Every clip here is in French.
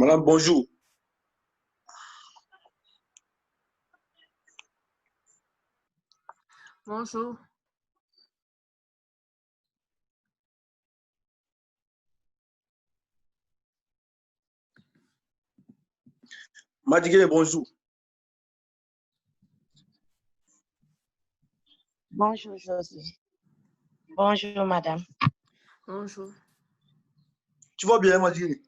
Madame, bonjour. Bonjour. Madigué, bonjour. Bonjour, Josie. Bonjour, madame. Bonjour. Tu vas bien, Madigué?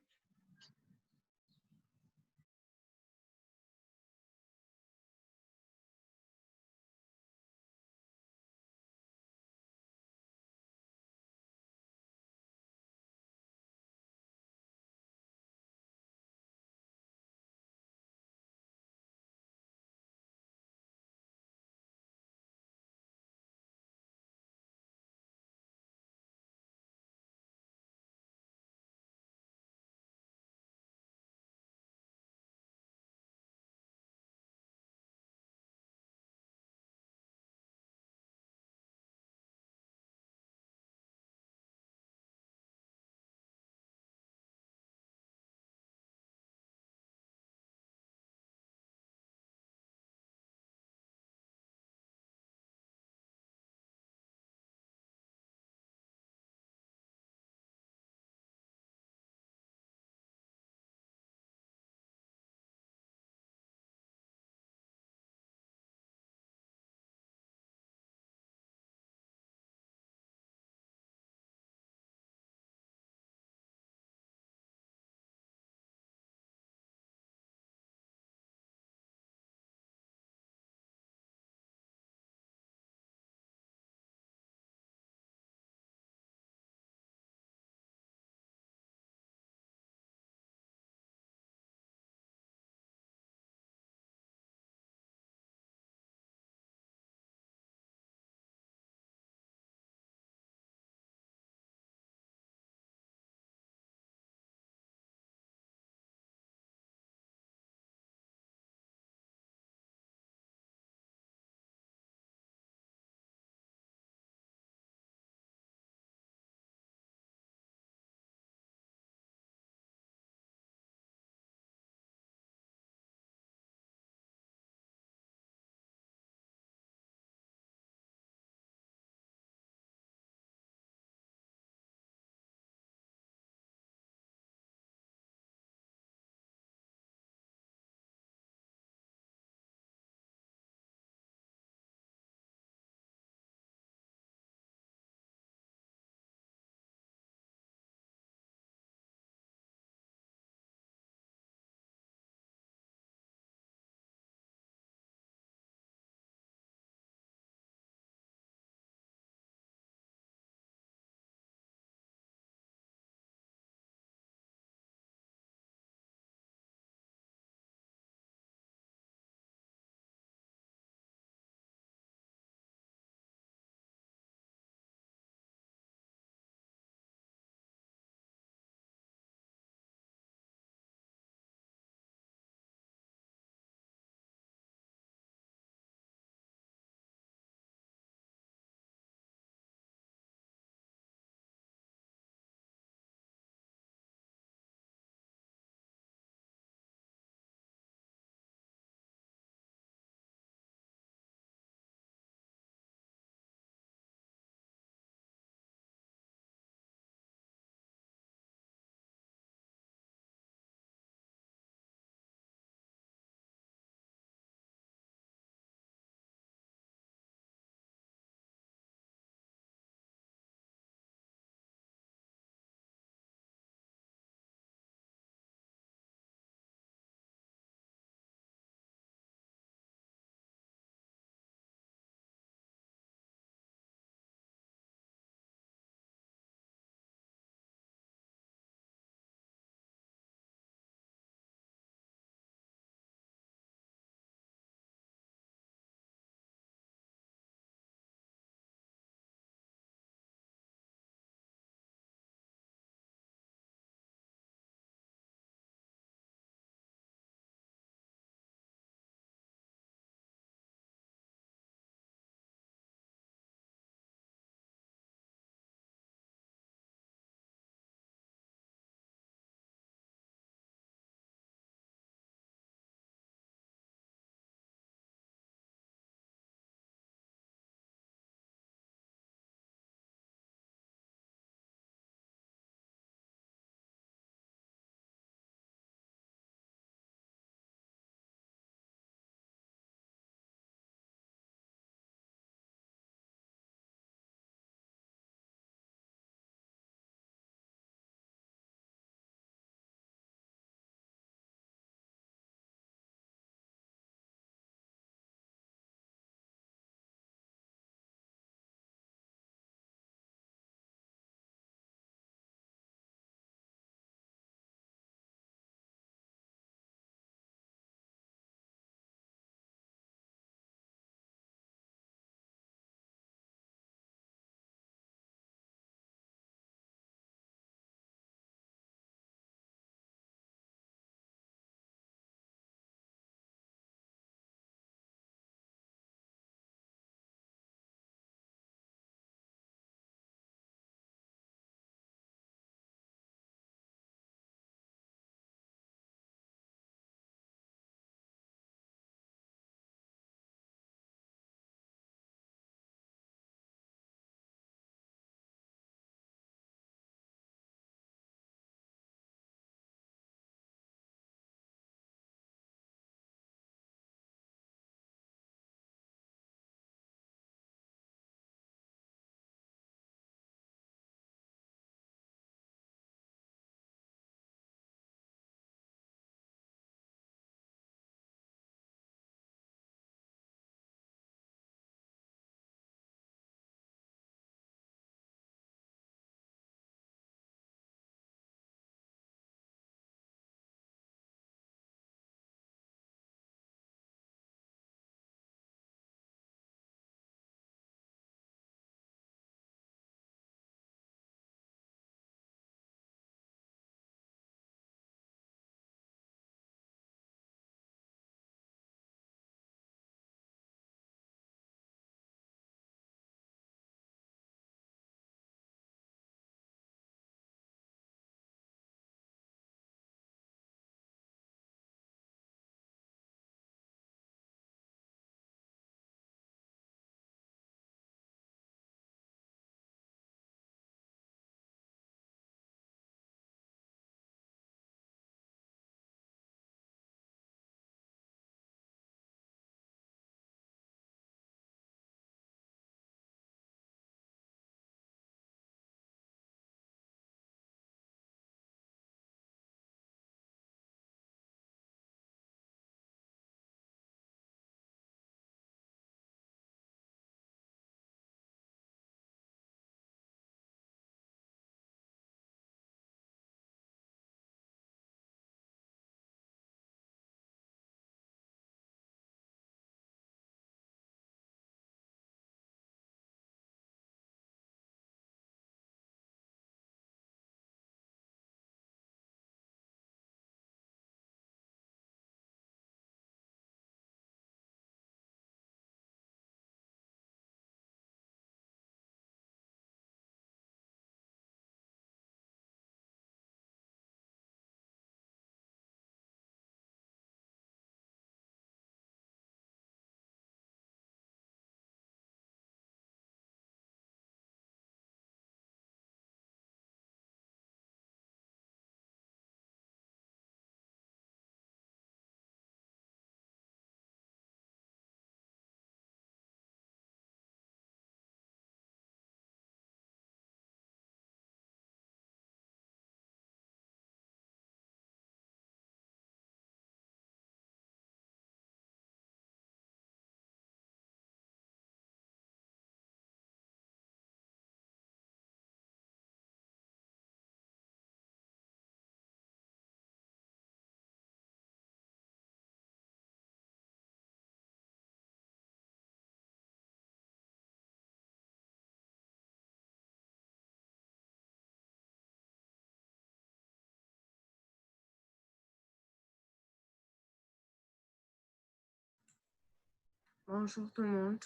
Bonjour tout le monde.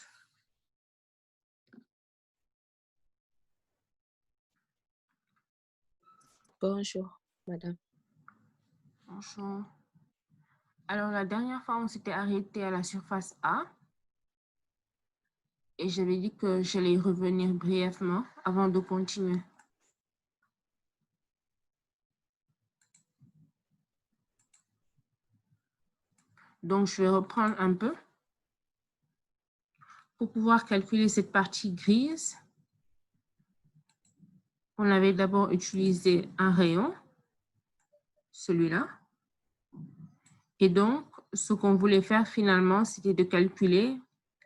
Bonjour, madame. Bonjour. Alors, la dernière fois, on s'était arrêté à la surface A. Et j'avais dit que j'allais y revenir brièvement avant de continuer. Donc, je vais reprendre un peu. Pour pouvoir calculer cette partie grise, on avait d'abord utilisé un rayon, celui-là. Et donc, ce qu'on voulait faire finalement, c'était de calculer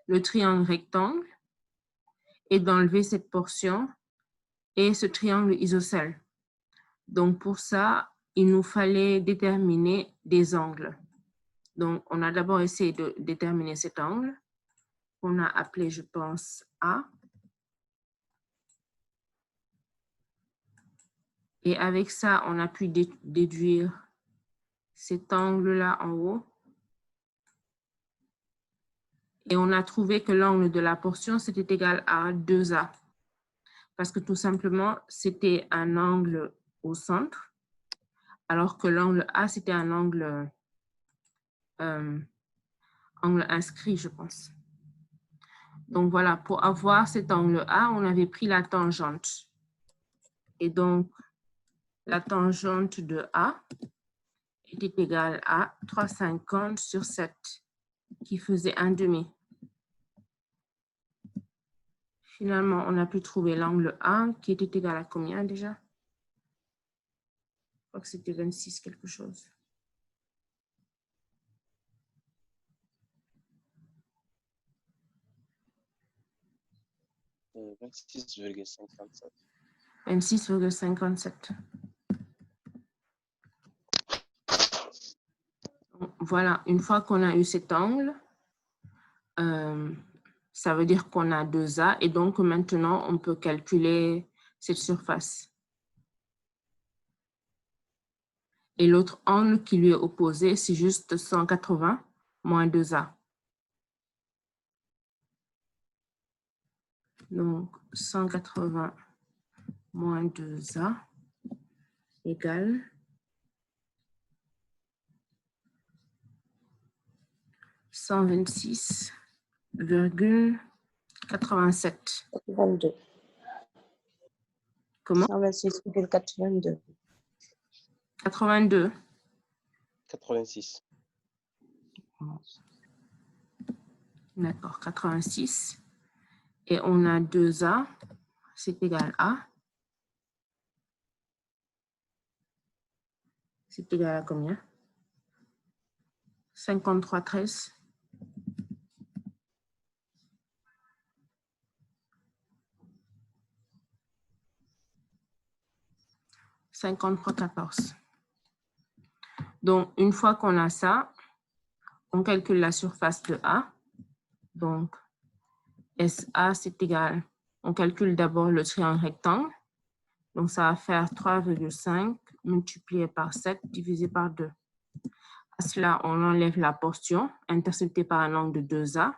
le triangle rectangle et d'enlever cette portion et ce triangle isocèle. Donc, pour ça, il nous fallait déterminer des angles. Donc, on a d'abord essayé de déterminer cet angle qu'on a appelé, je pense, A. Et avec ça, on a pu déduire cet angle-là en haut. Et on a trouvé que l'angle de la portion, c'était égal à 2A. Parce que tout simplement, c'était un angle au centre, alors que l'angle A, c'était un angle inscrit, je pense. Donc voilà, pour avoir cet angle A, on avait pris la tangente. Et donc, la tangente de A était égale à 3,50 sur 7, qui faisait 1,5. Finalement, on a pu trouver l'angle A qui était égal à combien déjà? Je crois que c'était 26 quelque chose. Euh, 26,57. 26,57. Voilà, une fois qu'on a eu cet angle, ça veut dire qu'on a 2A et donc maintenant on peut calculer cette surface. Et l'autre angle qui lui est opposé, c'est juste 180 moins 2A. Donc 180 moins 2A égale 126,87. 22. Comment? 126,82. 82. 86. D'accord, 86. Et on a 2A, c'est égal à. C'est égal à combien? 53,13. 53,14. Donc, une fois qu'on a ça, on calcule la surface de A. Donc, SA, c'est égal. On calcule d'abord le triangle rectangle. Donc, ça va faire 3,5 multiplié par 7 divisé par 2. À cela, on enlève la portion interceptée par un angle de 2A.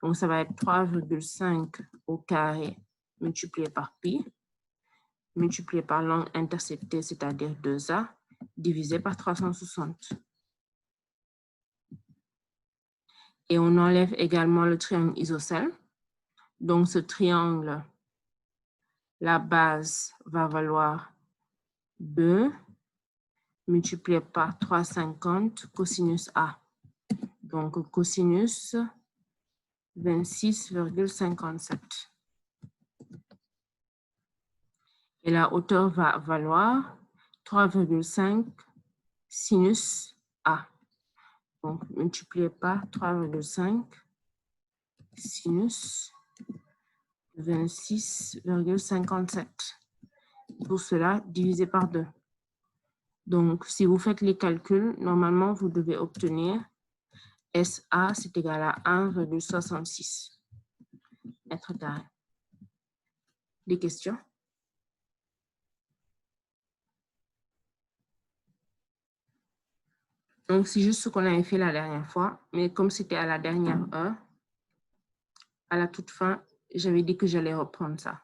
Donc, ça va être 3,5 au carré multiplié par pi, multiplié par l'angle intercepté, c'est-à-dire 2A, divisé par 360. Et on enlève également le triangle isocèle. Donc, ce triangle, la base va valoir 2 multiplié par 350 cosinus A. Donc, cosinus 26,57. Et la hauteur va valoir 3,5 sinus A. Donc, multiplié par 3,5 sinus 26,57. Tout cela divisé par 2. Donc, si vous faites les calculs, normalement, vous devez obtenir SA, c'est égal à 1,66 mètres carrés. Des questions? Donc, c'est juste ce qu'on avait fait la dernière fois, mais comme c'était à la dernière heure, à la toute fin, j'avais dit que j'allais reprendre ça.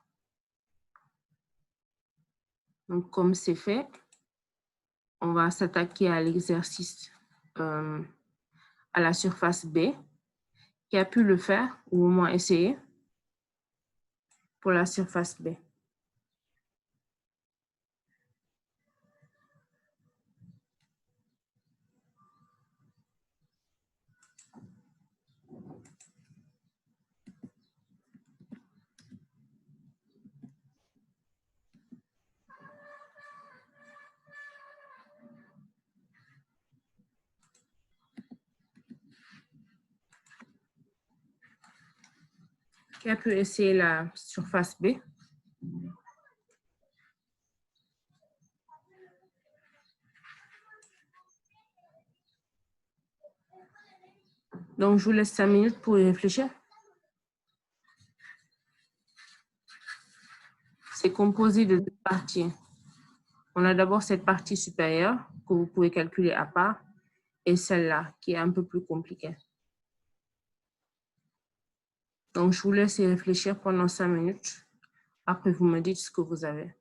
Donc, comme c'est fait, on va s'attaquer à l'exercice à la surface B. Qui a pu le faire ou au moins essayer pour la surface B? Qui a pu essayer la surface B? Donc, je vous laisse 5 minutes pour y réfléchir. C'est composé de 2 parties. On a d'abord cette partie supérieure que vous pouvez calculer à part et celle-là qui est un peu plus compliquée. Donc, je vous laisse y réfléchir pendant 5 minutes. Après, vous me dites ce que vous avez.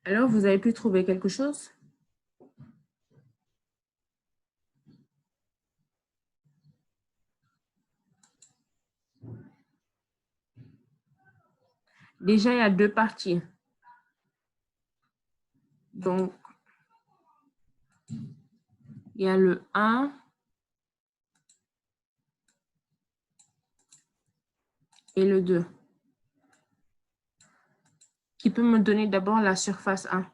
Alors, vous avez pu trouver quelque chose? Déjà, il y a deux parties. Donc, il y a le 1 et le 2. Qui peut me donner d'abord la surface 1?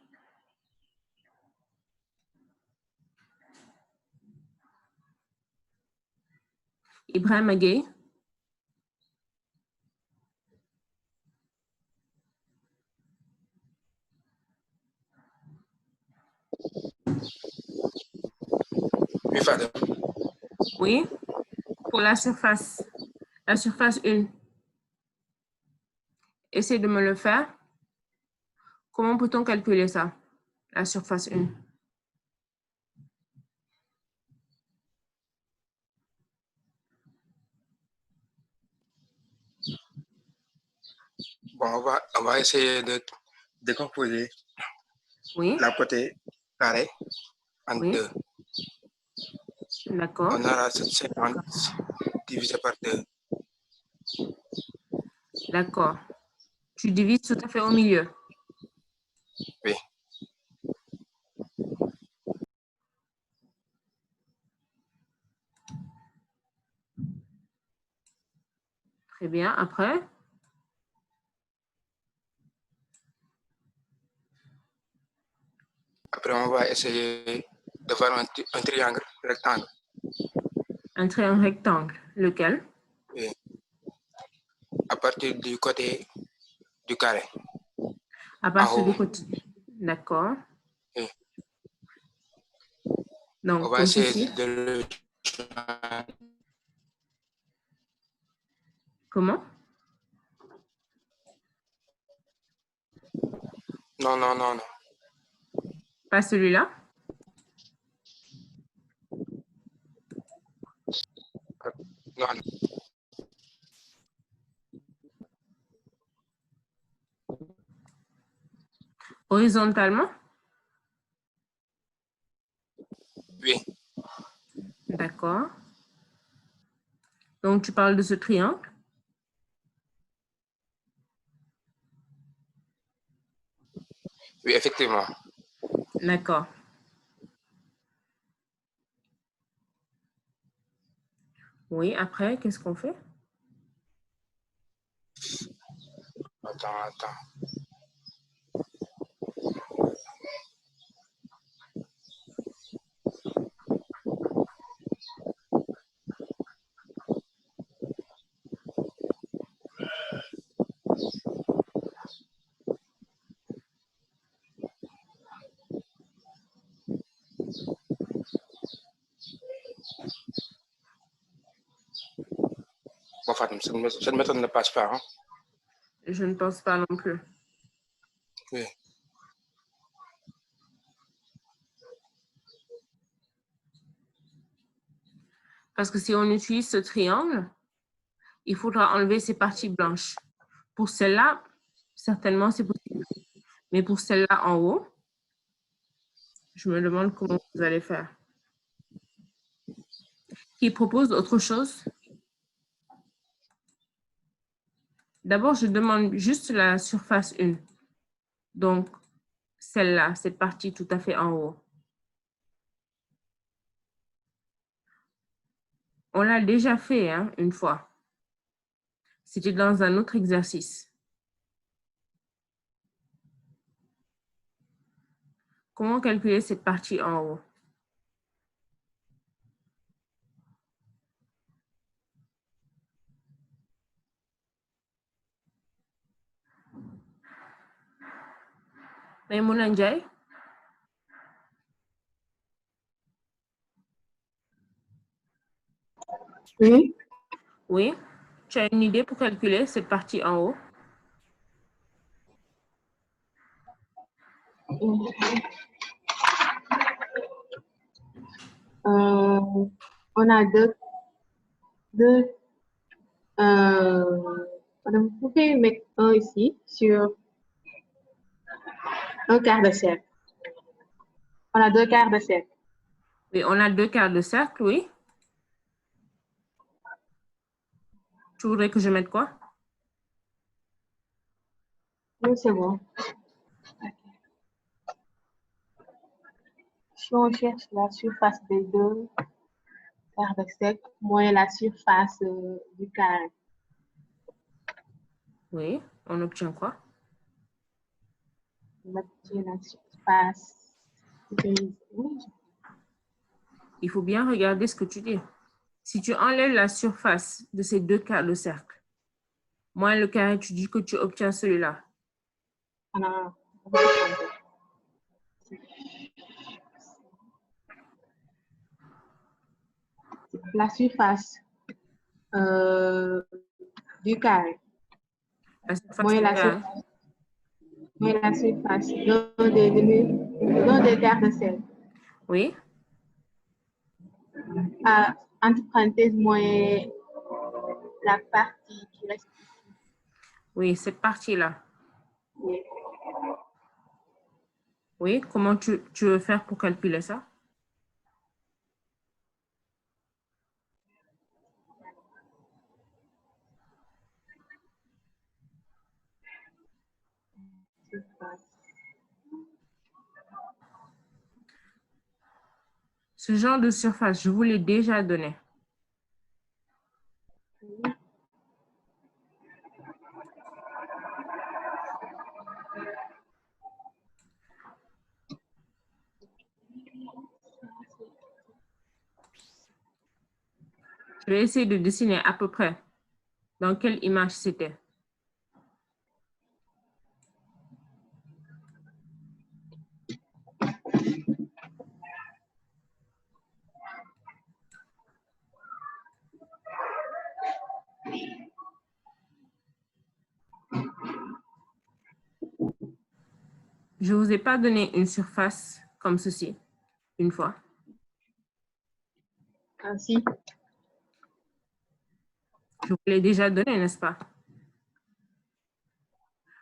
Ibrahim Agay. Oui, Fadel. Oui, pour la surface 1. Essayez de me le faire. Comment peut-on calculer ça, la surface 1? Bon, on va essayer de décomposer Oui, la côté carré en oui, deux. d'accord, On aura 750 divisé par 2. d'accord. Tu divises tout à fait au milieu. Oui. Très bien, après? Après, on va essayer de faire un triangle rectangle. Un triangle rectangle, lequel? Oui. À partir du côté du carré. À En partir du haut. côté. D'accord. Oui. On Donc, va comme essayer ceci. de le... Comment? Non, non, non, non. Pas celui-là? Non, non. Horizontalement? Oui. D'accord. Donc, tu parles de ce triangle? Oui, effectivement. D'accord. Oui, après, qu'est-ce qu'on fait? Attends. Bon, Fatim, cette méthode ne passe pas. Hein? Je ne pense pas non plus. Oui. Parce que si on utilise ce triangle, il faudra enlever ces parties blanches. Pour celle-là, certainement, c'est possible. Mais pour celle-là en haut, je me demande comment vous allez faire. Qui propose autre chose? D'abord, je demande juste la surface 1. Donc, celle-là, cette partie tout à fait en haut. On l'a déjà fait hein, une fois. C'était dans un autre exercice. Comment calculer cette partie en haut? Maïmouna Ndiaye? Oui. Oui. Tu as une idée pour calculer cette partie en haut? On a madame, vous pouvez mettre un ici sur Un quart de cercle. On a 2 quarts de cercle. Oui, on a 2 quarts de cercle, oui. Tu voudrais que je mette quoi? Oui, c'est bon. Ok. Si on cherche la surface des 2 quarts de cercle moins la surface du carré. Oui, on obtient quoi? On obtient la surface grise. Oui. Il faut bien regarder ce que tu dis. Si tu enlèves la surface de ces 2 quarts de cercle, moins le carré, tu dis que tu obtiens celui-là. Ah non, la surface du carré. La surface Moins du la carré. surface d'un des quarts de cercle. Oui, Entre parenthèses, moins la partie qui reste ici. oui, cette partie-là. Oui. Oui, comment tu veux faire pour calculer ça? Ce genre de surface, je vous l'ai déjà donné. Je vais essayer de dessiner à peu près dans quelle image c'était. Je ne vous ai pas donné une surface comme ceci, une fois. Ainsi. Je vous l'ai déjà donné, n'est-ce pas?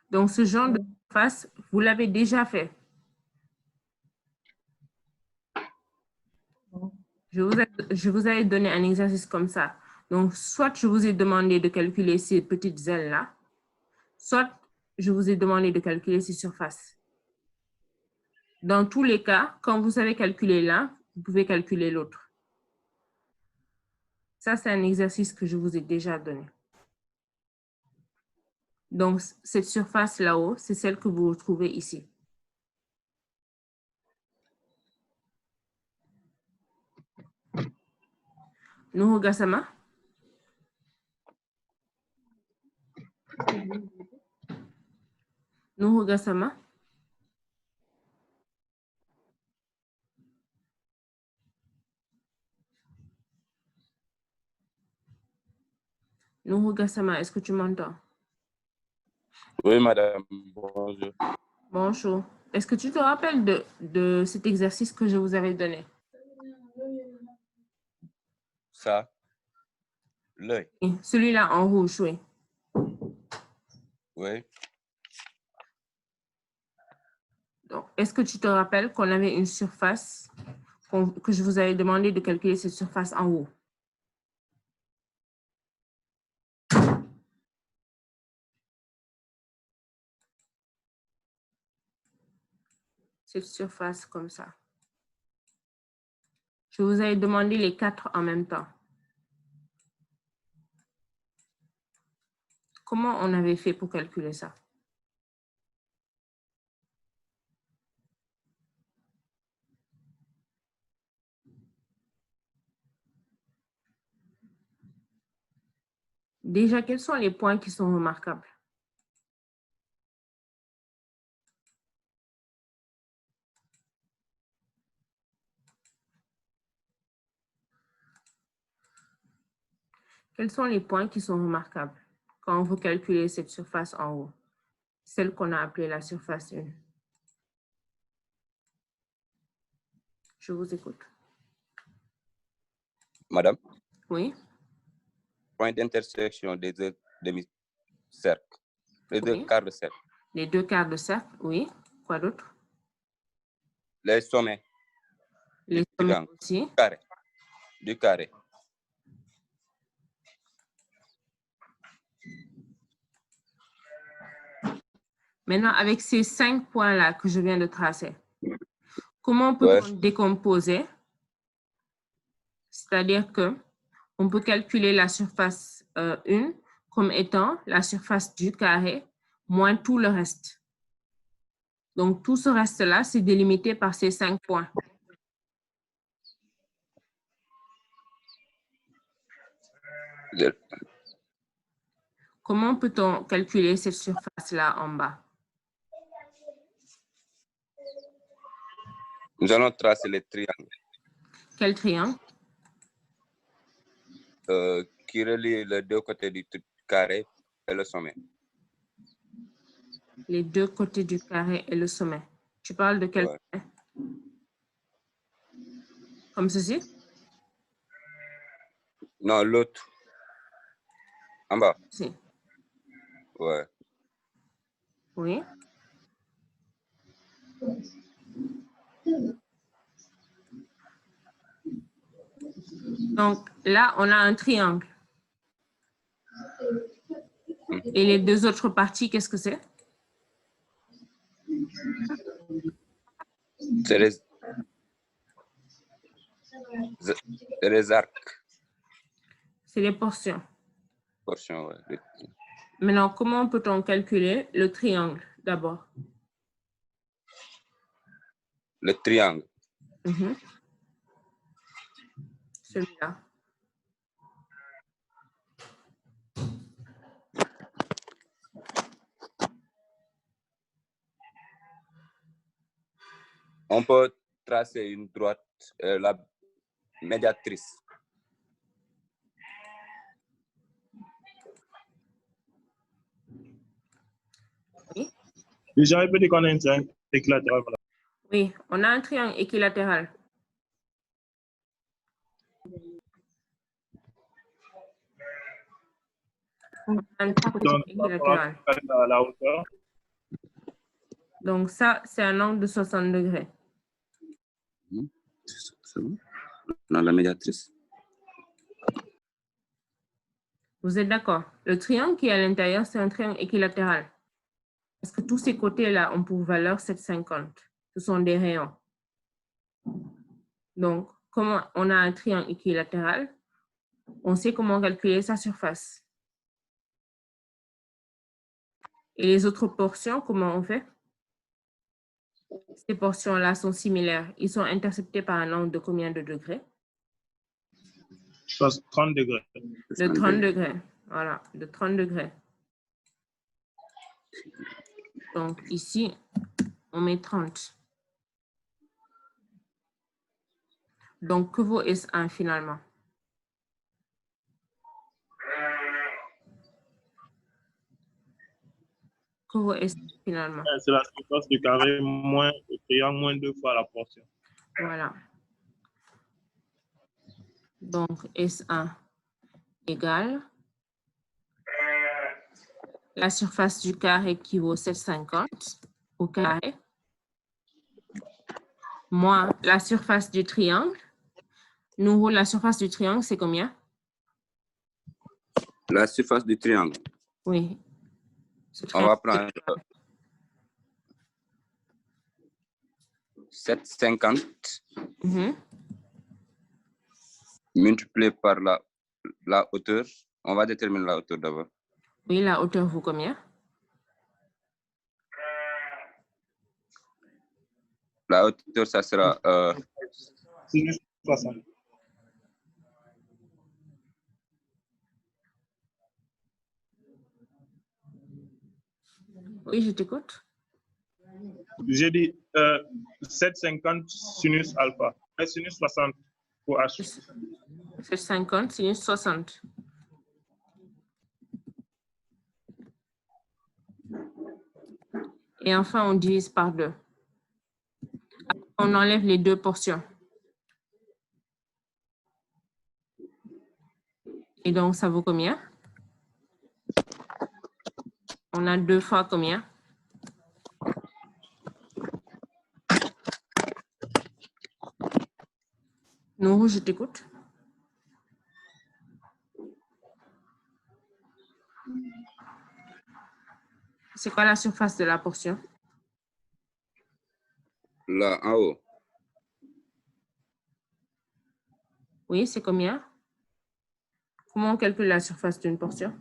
Donc, ce genre de surface, vous l'avez déjà fait. Je vous avais donné un exercice comme ça. Donc, soit je vous ai demandé de calculer ces petites ailes-là, soit je vous ai demandé de calculer ces surfaces. Dans tous les cas, quand vous savez calculer l'un, vous pouvez calculer l'autre. Ça, c'est un exercice que je vous ai déjà donné. Donc, cette surface là-haut, c'est celle que vous retrouvez ici. Nuhu-Gassama? Nuhu-Gassama? Nuhu-Gassama, est-ce que tu m'entends? Oui, madame. Bonjour. Bonjour. Est-ce que tu te rappelles de cet exercice que je vous avais donné? Ça, l'œil. Celui-là en rouge, oui. Oui. Donc, est-ce que tu te rappelles qu'on avait une surface, que je vous avais demandé de calculer cette surface en haut? Cette surface comme ça. Je vous avais demandé les 4 en même temps. Comment on avait fait pour calculer ça? Déjà, quels sont les points qui sont remarquables? Quels sont les points qui sont remarquables quand vous calculez cette surface en haut, celle qu'on a appelée la surface 1? Je vous écoute. Madame? Oui? Point d'intersection des deux demi-cercles, les deux Oui. quarts de cercle. Les 2 quarts de cercle, oui. Quoi d'autre? Les sommets Les du sommets triangle. aussi. Du carré. Maintenant, avec ces 5 points-là que je viens de tracer, comment peut-on décomposer? C'est-à-dire que on peut calculer la surface 1 comme étant la surface du carré moins tout le reste. Donc, tout ce reste-là, c'est délimité par ces 5 points. Comment peut-on calculer cette surface-là en bas? Nous allons tracer les triangles Quel triangle? qui relient les deux côtés du carré et le sommet. Les deux côtés du carré et le sommet. Tu parles de quel sommet? Comme ceci? Non, l'autre. En bas. Si. Ouais. Oui. Donc, là, on a un triangle. Et les deux autres parties, qu'est-ce que c'est? C'est les arcs. C'est les portions. Portions, ouais. Maintenant, comment peut-on calculer le triangle d'abord? Le triangle. Celui-là. On peut tracer une droite, la médiatrice. Oui. Déjà répété qu'on a un triangle équilatéral. Oui, on a un triangle équilatéral. Un triangle équilatéral. La hauteur. Donc, ça, c'est un angle de 60 degrés. C'est bon? Non, la médiatrice. Vous êtes d'accord? Le triangle qui est à l'intérieur, c'est un triangle équilatéral. Parce que tous ces côtés-là ont pour valeur 750. Ce sont des rayons. Donc, comment on a un triangle équilatéral, on sait comment calculer sa surface. Et les autres portions, comment on fait? Ces portions-là sont similaires. Ils sont interceptés par un angle de combien de degrés? 30 degrés. De 30 degrés. Voilà, de 30 degrés. Donc, ici, on met 30. Donc, que vaut S1 finalement? Que vaut S1 finalement? C'est la surface du carré moins le triangle moins 2 fois la portion. Voilà. Donc, S1 égale la surface du carré qui vaut 750 au carré, moins la surface du triangle. Nous, la surface du triangle, c'est combien? La surface du triangle. Oui. On va prendre 750 multiplié par la hauteur. On va déterminer la hauteur d'abord. Oui, la hauteur vaut combien? La hauteur, ça sera 60. Oui, je t'écoute. J'ai dit 750 sinus alpha. Sinus 60 pour H. 750 sinus 60. Et enfin, on divise par 2. On enlève les deux portions. Et donc, ça vaut combien? On a 2 fois combien? Oui, je t'écoute. C'est quoi la surface de la portion? Là, en haut. Oui, c'est combien? Comment on calcule la surface d'une portion?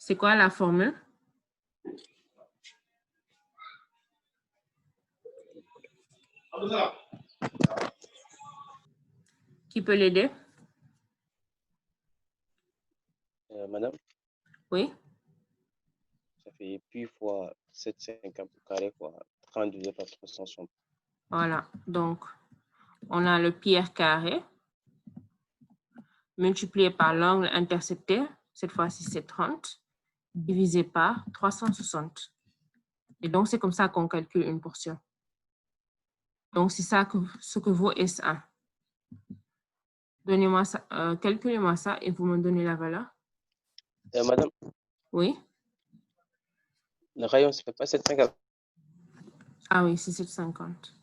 C'est quoi la formule? Qui peut l'aider? Madame, Oui. ça fait pi fois 750 au carré fois 30 divisé par 360. Voilà. Donc, on a le pi r carré multiplié par l'angle intercepté, cette fois-ci c'est 30, divisé par 360. Et donc, c'est comme ça qu'on calcule une portion. Donc, c'est ça ce que vaut S1. Donnez-moi ça, calculez-moi ça et vous me donnez la valeur. Madame, Oui. le rayon, ça fait pas 750. Ah oui, c'est 750.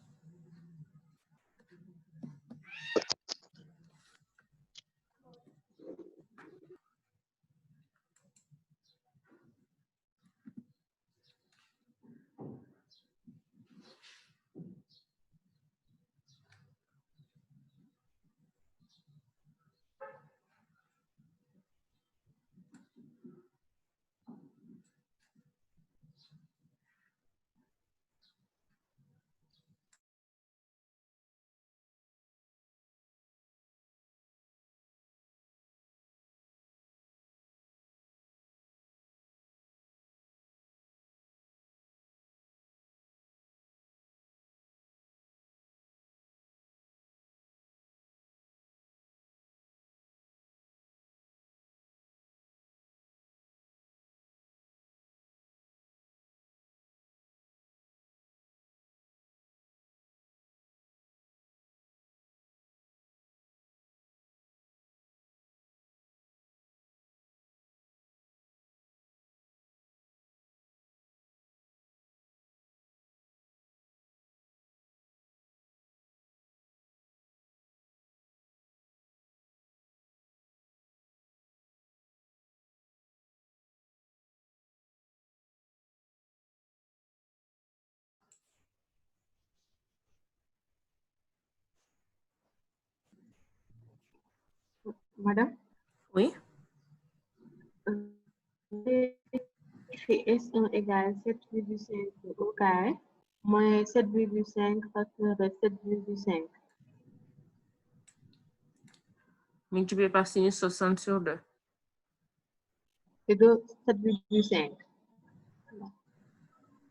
Madame, Oui. Écrit S1 égale 7,5 au carré moins 7,5 facteur de 7,5. Multiplié par sinus 60 sur 2. C'est de 7,5.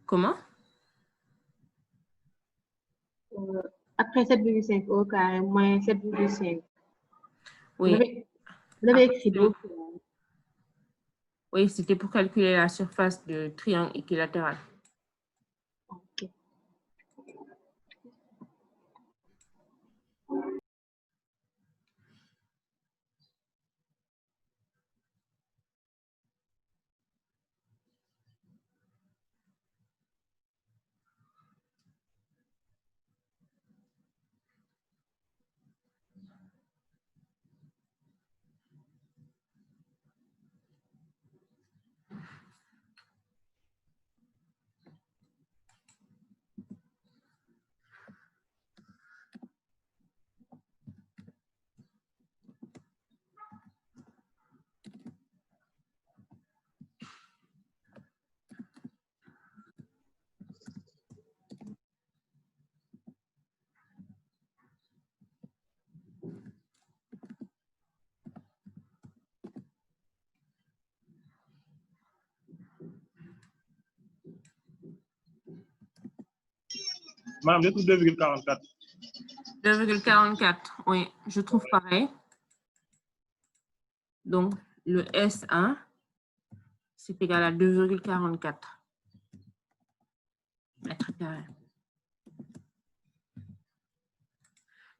Comment? Après 7,5 au carré moins 7,5. Oui. Vous avez écrit deux fois. Oui, c'était pour calculer la surface du triangle équilatéral. Ok. Madame, je trouve 2,44. 2,44. Oui, je trouve pareil. Donc, le S1, c'est égal à 2,44 mètres carrés.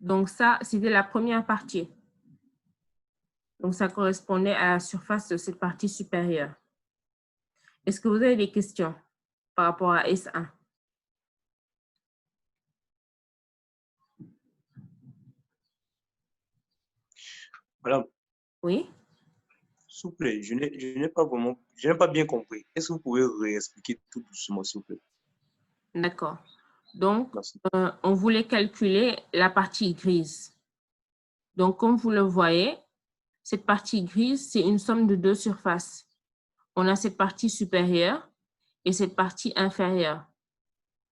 Donc, ça, c'était la première partie. Donc, ça correspondait à la surface de cette partie supérieure. Est-ce que vous avez des questions par rapport à S1? Madame, Oui? s'il vous plaît, je n'ai pas bien compris. Est-ce que vous pouvez réexpliquer tout doucement, s'il vous plaît? D'accord. Donc, Merci. on voulait calculer la partie grise. Donc, comme vous le voyez, cette partie grise, c'est une somme de deux surfaces. On a cette partie supérieure et cette partie inférieure.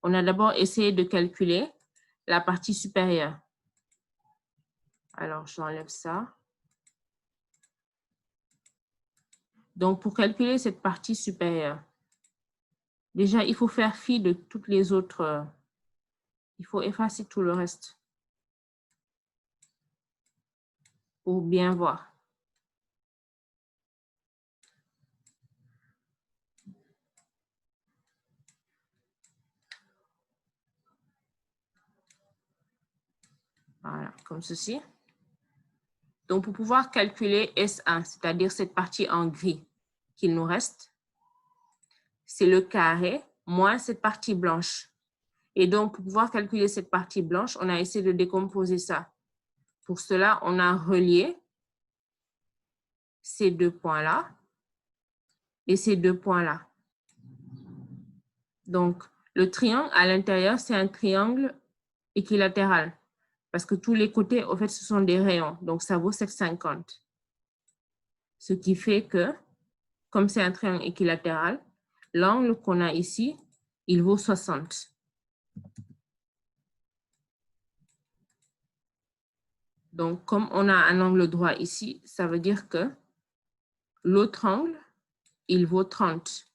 On a d'abord essayé de calculer la partie supérieure. Alors, j'enlève ça. Donc, pour calculer cette partie supérieure, déjà, il faut faire fi de toutes les autres. Il faut effacer tout le reste pour bien voir. Voilà, comme ceci. Donc, pour pouvoir calculer S1, c'est-à-dire cette partie en gris qu'il nous reste, c'est le carré moins cette partie blanche. Et donc, pour pouvoir calculer cette partie blanche, on a essayé de décomposer ça. Pour cela, on a relié ces deux points-là et ces deux points-là. Donc, le triangle à l'intérieur, c'est un triangle équilatéral. Parce que tous les côtés, au fait, ce sont des rayons. Donc, ça vaut 750. Ce qui fait que, comme c'est un triangle équilatéral, l'angle qu'on a ici, il vaut 60. Donc, comme on a un angle droit ici, ça veut dire que l'autre angle, il vaut 30.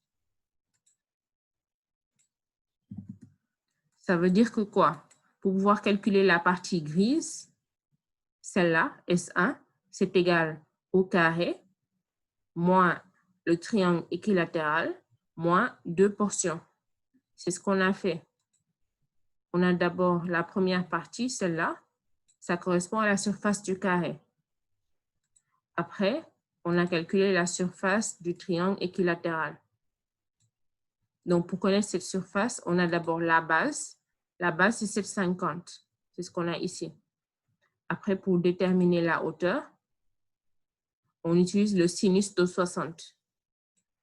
Ça veut dire que quoi? Pour pouvoir calculer la partie grise, celle-là, S1, c'est égal au carré moins le triangle équilatéral moins 2 portions. C'est ce qu'on a fait. On a d'abord la première partie, celle-là, ça correspond à la surface du carré. Après, on a calculé la surface du triangle équilatéral. Donc, pour connaître cette surface, on a d'abord la base. La base, c'est 750. C'est ce qu'on a ici. Après, pour déterminer la hauteur, on utilise le sinus de 60.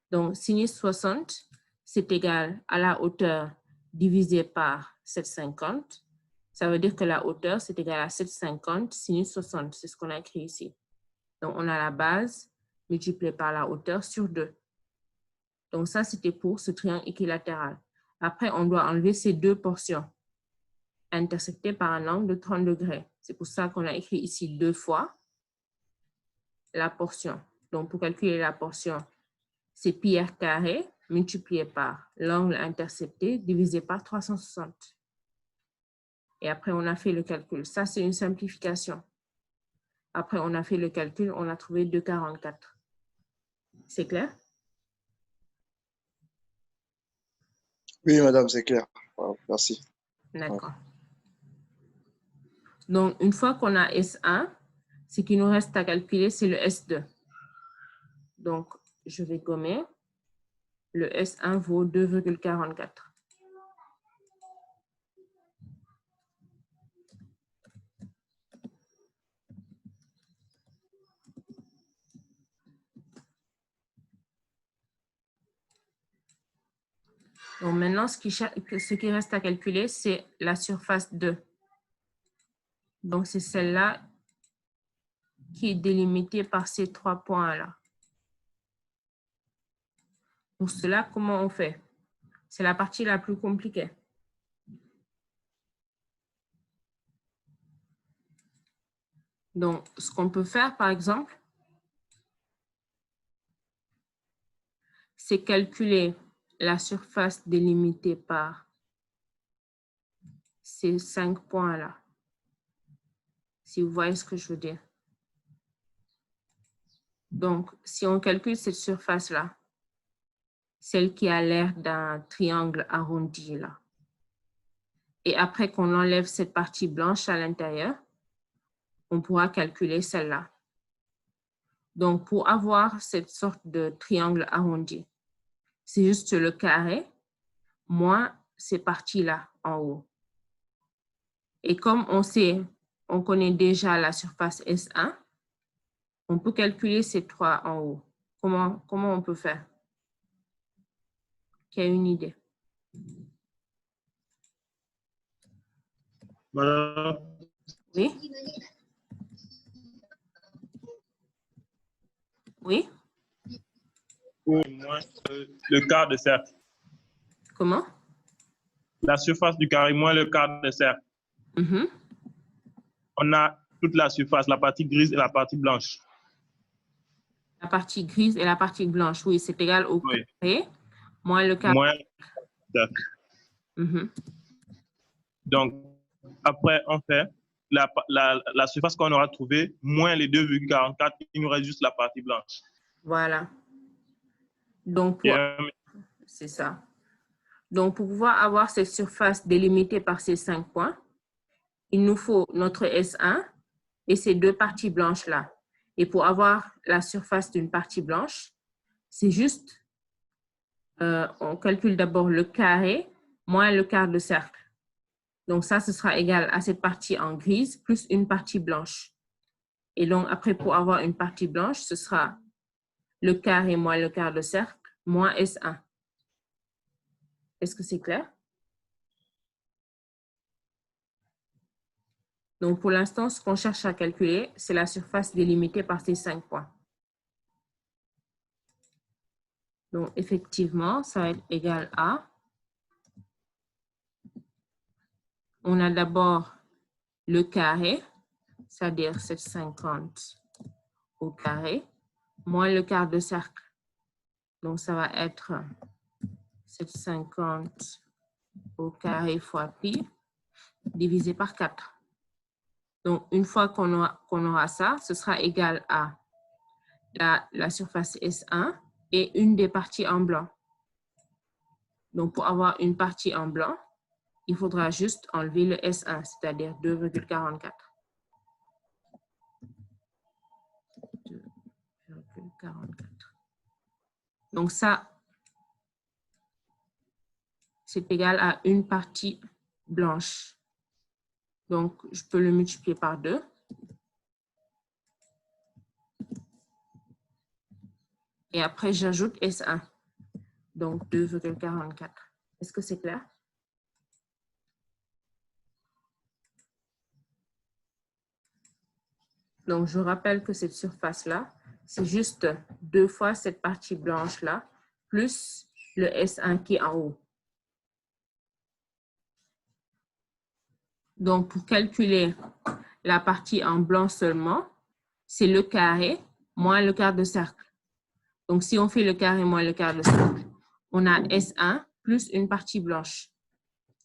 Donc, sinus 60, c'est égal à la hauteur divisé par 750. Ça veut dire que la hauteur, c'est égal à 750 sinus 60. C'est ce qu'on a écrit ici. Donc, on a la base multipliée par la hauteur sur 2. Donc, ça, c'était pour ce triangle équilatéral. Après, on doit enlever ces deux portions intersectées par un angle de 30 degrés. C'est pour ça qu'on a écrit ici 2 fois la portion. Donc, pour calculer la portion, c'est pi r carré multiplié par l'angle intercepté divisé par 360. Et après, on a fait le calcul. Ça, c'est une simplification. Après, on a fait le calcul, on a trouvé 2,44. C'est clair? Oui, madame, c'est clair. Wow, merci. D'accord. Donc, une fois qu'on a S1, ce qui nous reste à calculer, c'est le S2. Donc, je vais gommer. Le S1 vaut 2,44. Donc, maintenant, ce qui reste à calculer, c'est la surface 2. Donc, c'est celle-là qui est délimitée par ces 3 points-là. Pour cela, comment on fait? C'est la partie la plus compliquée. Donc, ce qu'on peut faire, par exemple, c'est calculer la surface délimitée par ces 5 points-là. Si vous voyez ce que je veux dire. Donc, si on calcule cette surface-là, celle qui a l'air d'un triangle arrondi là, et après qu'on enlève cette partie blanche à l'intérieur, on pourra calculer celle-là. Donc, pour avoir cette sorte de triangle arrondi, c'est juste le carré moins ces parties-là en haut. Et comme on sait, on connaît déjà la surface S1, on peut calculer ces 3 en haut. Comment on peut faire? Qui a une idée? Madame, Oui? Oui? pour moins le quart de cercle. Comment? La surface du carré moins le quart de cercle. Mhm. On a toute la surface, la partie grise et la partie blanche. La partie grise et la partie blanche, oui, c'est égal au Oui. carré moins le carré. Moins le cercle. Mhm. Donc, après, on fait la surface qu'on aura trouvée, moins les 2,44, il nous reste juste la partie blanche. Voilà. Donc, Et, c'est ça. Donc, pour pouvoir avoir cette surface délimitée par ces 5 points, il nous faut notre S1 et ces 2 parties blanches-là. Et pour avoir la surface d'une partie blanche, c'est juste, on calcule d'abord le carré moins le quart de cercle. Donc, ça, ce sera égal à cette partie en grise plus une partie blanche. Et donc, après, pour avoir une partie blanche, ce sera le carré moins le quart de cercle moins S1. Est-ce que c'est clair? Donc, pour l'instant, ce qu'on cherche à calculer, c'est la surface délimitée par ces 5 points. Donc, effectivement, ça va être égal à... On a d'abord le carré, c'est-à-dire 750 au carré, moins le quart de cercle. Donc, ça va être 750 au carré fois pi divisé par 4. Donc, une fois qu'on aura ça, ce sera égal à la surface S1 et une des parties en blanc. Donc, pour avoir une partie en blanc, il faudra juste enlever le S1, c'est-à-dire 2,44. 2,44. Donc, ça, c'est égal à une partie blanche. Donc, je peux le multiplier par 2. Et après, j'ajoute S1. Donc, 2,44. Est-ce que c'est clair? Donc, je rappelle que cette surface-là, c'est juste 2 fois cette partie blanche-là, plus le S1 qui est en haut. Donc, pour calculer la partie en blanc seulement, c'est le carré moins le quart de cercle. Donc, si on fait le carré moins le quart de cercle, on a S1 plus une partie blanche.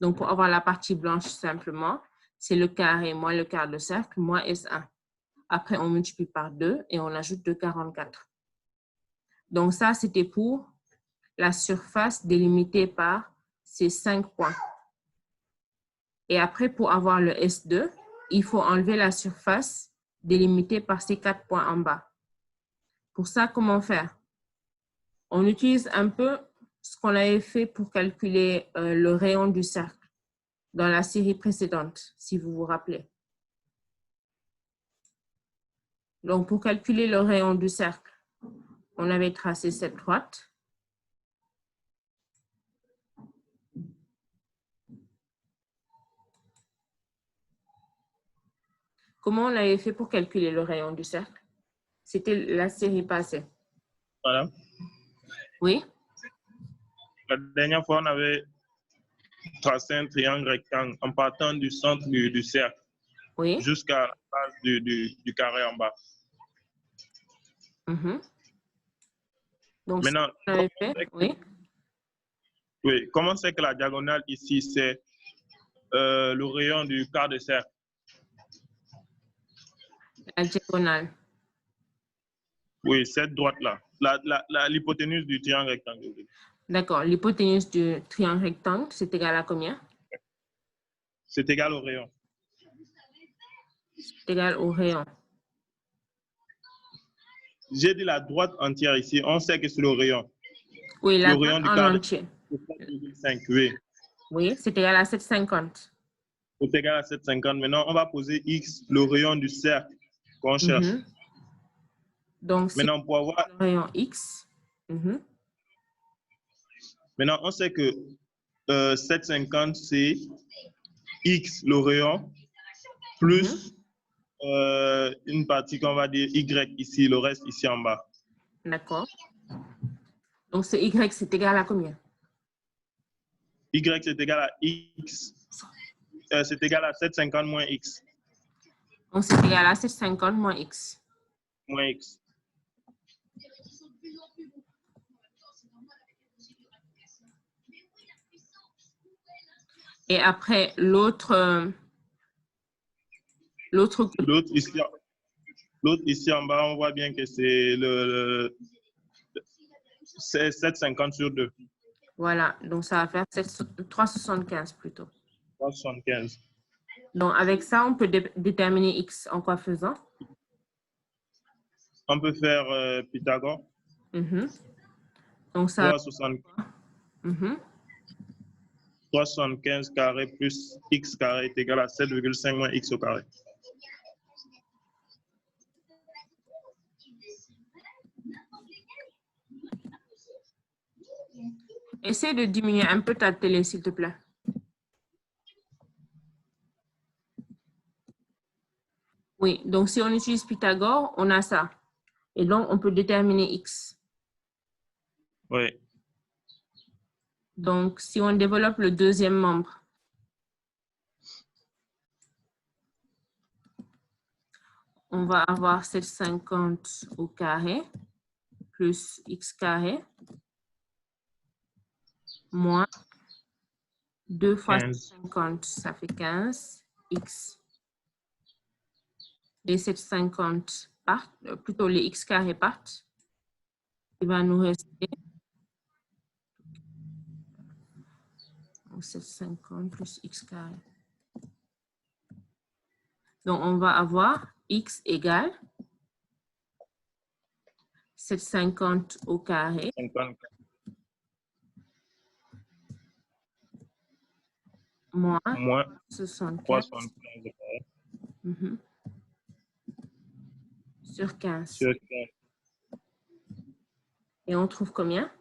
Donc, pour avoir la partie blanche simplement, c'est le carré moins le quart de cercle moins S1. Après, on multiplie par 2 et on ajoute 2,44. Donc, ça, c'était pour la surface délimitée par ces 5 points. Et après, pour avoir le S2, il faut enlever la surface délimitée par ces 4 points en bas. Pour ça, comment faire? On utilise un peu ce qu'on avait fait pour calculer le rayon du cercle dans la série précédente, si vous vous rappelez. Donc, pour calculer le rayon du cercle, on avait tracé cette droite. Comment on avait fait pour calculer le rayon du cercle? C'était la série passée. Voilà. Oui? La dernière fois, on avait tracé un triangle rectangle en partant du centre du cercle Oui. jusqu'à la base du carré en bas. Mm-hmm. Donc, Maintenant, on avait fait, oui. Oui, comment c'est que la diagonale ici, c'est le rayon du quart de cercle? La diagonale. Oui, cette droite-là, l'hypoténuse du triangle rectangle. D'accord. L'hypoténuse du triangle rectangle, c'est égal à combien? C'est égal au rayon. C'est égal au rayon. J'ai dit la droite entière ici. On sait que c'est le rayon. Oui, la Le rayon droite du en carré, entier. c'est 7,5. Oui, Oui, c'est égal à 750. c'est égal à 750. Maintenant, on va poser X, le rayon du cercle qu'on cherche. Mhm. Donc, si Maintenant, pour avoir, le rayon X, mhm, maintenant, on sait que 750, c'est X, le rayon, plus une partie qu'on va dire Y ici, le reste ici en bas. d'accord. Donc, ce Y, c'est égal à combien? Y, c'est égal à X. C'est égal à 750 moins X. Donc, c'est égal à 750 moins X. Moins X. Et après, l'autre côté. L'autre ici en bas, on voit bien que c'est c'est 750 sur 2. Voilà, donc ça va faire 375 plutôt. 375. Donc, avec ça, on peut déterminer X en quoi faisant? On peut faire Pythagore. Mhm. Donc, ça. 375 carré plus X carré est égal à 7,5 moins X au carré. Essaye de diminuer un peu ta télé, s'il te plaît. Oui, donc si on utilise Pythagore, on a ça. Et donc, on peut déterminer X. Oui. Donc, si on développe le deuxième membre, on va avoir 750 au carré plus X carré moins 2 fois 50, ça fait 15, X. Les 750 partent, plutôt les X carrés partent. Il va nous rester 750 plus X carré. Donc, on va avoir X égale 750 au carré 50. moins 75 sur 15. Sur 15. Et on trouve combien?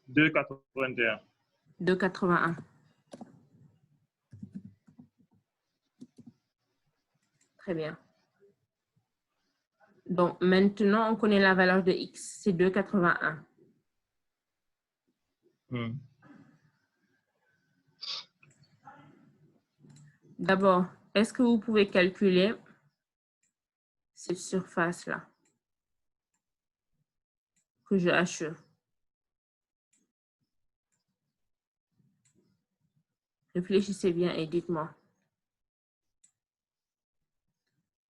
« 2,81. 2,81. Très bien. Donc, maintenant, on connaît la valeur de X, c'est 2,81. D'abord, est-ce que vous pouvez calculer cette surface-là que je assure? Réfléchissez bien et dites-moi.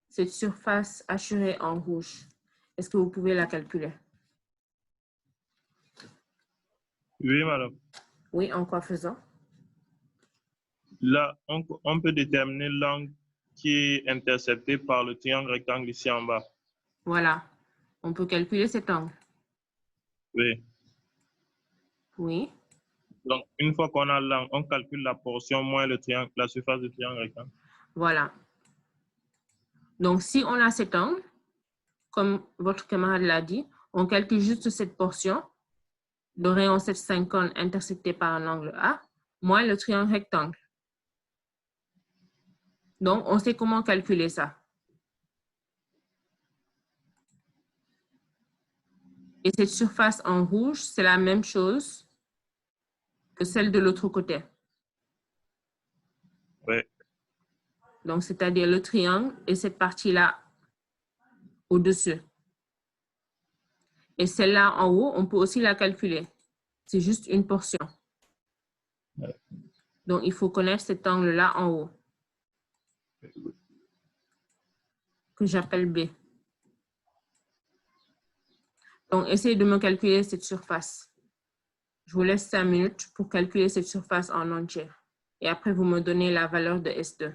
Cette surface assurée en rouge, est-ce que vous pouvez la calculer? Oui, madame. Oui, en quoi faisant? Là, on peut déterminer l'angle qui est intercepté par le triangle rectangle ici en bas. Voilà. On peut calculer cet angle. Oui. Oui. Donc, une fois qu'on a l'angle, on calcule la portion moins le triangle, la surface du triangle rectangle. Voilà. Donc, si on a cet angle, comme votre camarade l'a dit, on calcule juste cette portion, le rayon 750 intersecté par un angle A, moins le triangle rectangle. Donc, on sait comment calculer ça. Et cette surface en rouge, c'est la même chose que celle de l'autre côté. Oui. Donc, c'est-à-dire le triangle et cette partie-là au-dessus. Et celle-là en haut, on peut aussi la calculer. C'est juste une portion. Donc, il faut connaître cet angle-là en haut, que j'appelle B. Donc, essayez de me calculer cette surface. Je vous laisse 5 minutes pour calculer cette surface en entier. Et après, vous me donnez la valeur de S2.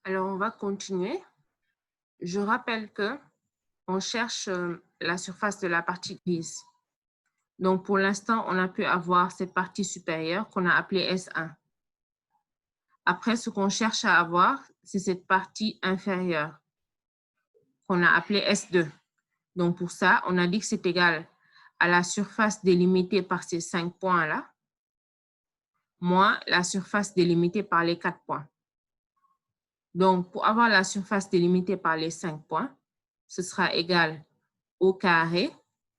Alors, on va continuer. Je rappelle que on cherche la surface de la partie grise. Donc, pour l'instant, on a pu avoir cette partie supérieure qu'on a appelée S1. Après, ce qu'on cherche à avoir, c'est cette partie inférieure qu'on a appelée S2. Donc, pour ça, on a dit que c'est égal à la surface délimitée par ces 5 points-là, moins la surface délimitée par les 4 points. Donc, pour avoir la surface délimitée par les 5 points, ce sera égal au carré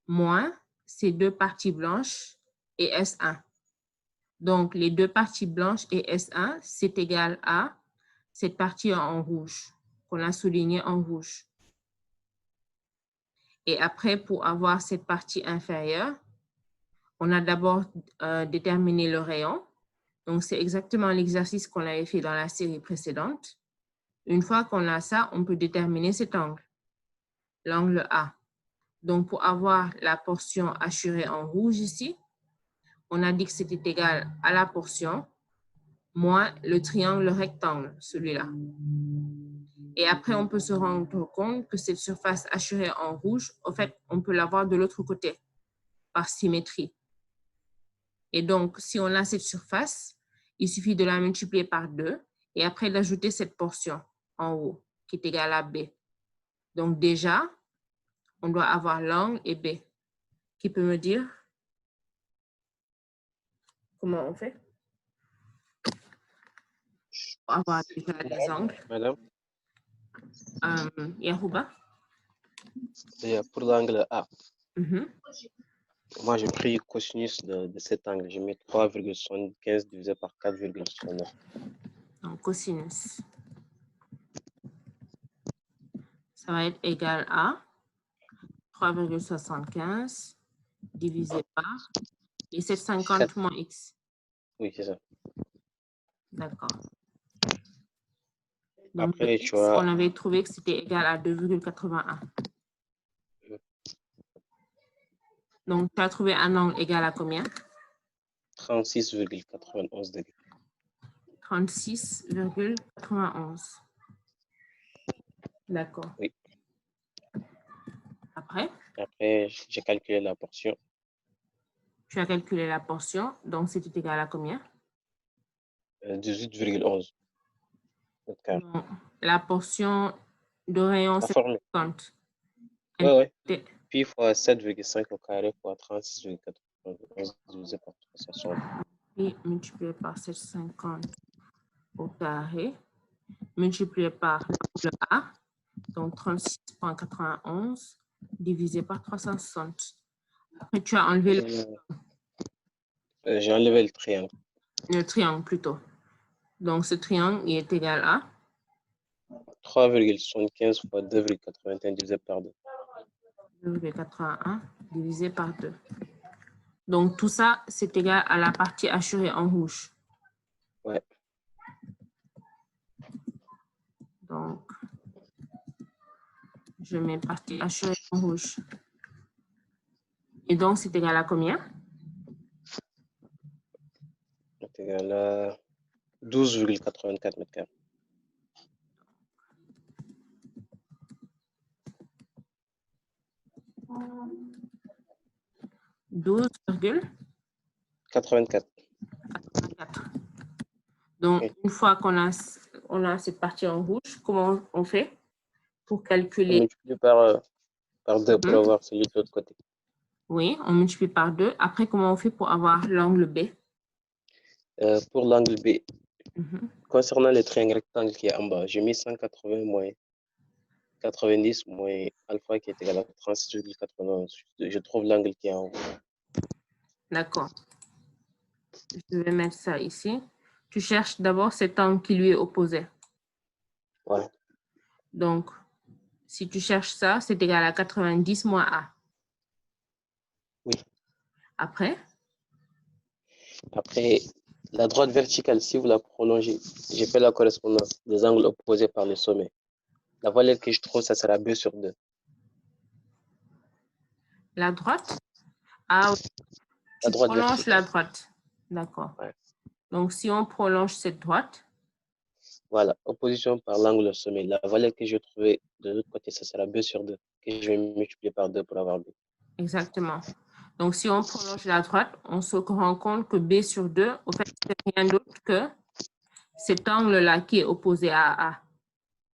moins ces 2 parties blanches et S1. Donc, les 2 parties blanches et S1, c'est égal à cette partie en rouge, qu'on a soulignée en rouge. Et après, pour avoir cette partie inférieure, on a d'abord déterminé le rayon. Donc, c'est exactement l'exercice qu'on avait fait dans la série précédente. Une fois qu'on a ça, on peut déterminer cet angle, l'angle A. Donc, pour avoir la portion hachurée en rouge ici, on a dit que c'était égal à la portion moins le triangle rectangle, celui-là. Et après, on peut se rendre compte que cette surface hachurée en rouge, en fait, on peut l'avoir de l'autre côté, par symétrie. Et donc, si on a cette surface, il suffit de la multiplier par 2 et après d'ajouter cette portion en haut, qui est égale à B. Donc déjà, on doit avoir l'angle et B. Qui peut me dire comment on fait pour avoir déjà les angles? Madame, Yahouba? pour l'angle A, Mhm. moi j'ai pris cosinus de cet angle. Je mets 3,75 divisé par 4,69. Donc, cosinus. Ça va être égal à 3,75 divisé par les 750 moins X. Oui, c'est ça. D'accord. Donc, Après, X, tu as on avait trouvé que c'était égal à 2,81. Donc, tu as trouvé un angle égal à combien? 36,91 degrés. 36,91. D'accord. Oui. Après, j'ai calculé la portion. tu as calculé la portion. Donc, c'était égal à combien? 18,11. Donc, la portion de rayon, c'est 50. Oui. Puis fois 7,5 au carré fois 36,91 divisé par 360. Et multiplié par 750 au carré, multiplié par le A, donc 36,91 divisé par 360. Après, tu as enlevé j'ai enlevé le triangle. Le triangle plutôt. Donc, ce triangle, il est égal à 3,75 fois 2,81 divisé par 2. 2,81 divisé par 2. Donc, tout ça, c'est égal à la partie hachurée en rouge. Ouais. Donc, je mets partie hachurée en rouge. Et donc, c'est égal à combien? C'est égal à 12,84 mètres carrés. 12,84. Donc, une fois qu'on a cette partie en rouge, comment on fait pour calculer? On multiplie par 2 pour avoir celui de l'autre côté. Oui, on multiplie par 2. Après, comment on fait pour avoir l'angle B? Pour l'angle B, concernant le triangle rectangle qui est en bas, j'ai mis 180 moins 90 moins alpha qui est égal à 36,91. Je trouve l'angle qui est en haut. D'accord. Je vais mettre ça ici. Tu cherches d'abord cet angle qui lui est opposé. Ouais. Donc, si tu cherches ça, c'est égal à 90 moins A. Oui. Après, la droite verticale, si vous la prolongez, j'ai fait la correspondance des angles opposés par le sommet. La valeur que je trouve, ça sera B sur 2. la droite? Ah oui. La Tu droite prolonges verticale. la droite. D'accord. Ouais. Donc, si on prolonge cette droite, Voilà, opposition par l'angle au sommet. La valeur que je trouvais de l'autre côté, ça sera B sur 2, que je vais multiplier par 2 pour avoir B. Exactement. Donc, si on prolonge la droite, on se rend compte que B sur 2, au fait, c'est rien d'autre que cet angle-là qui est opposé à A.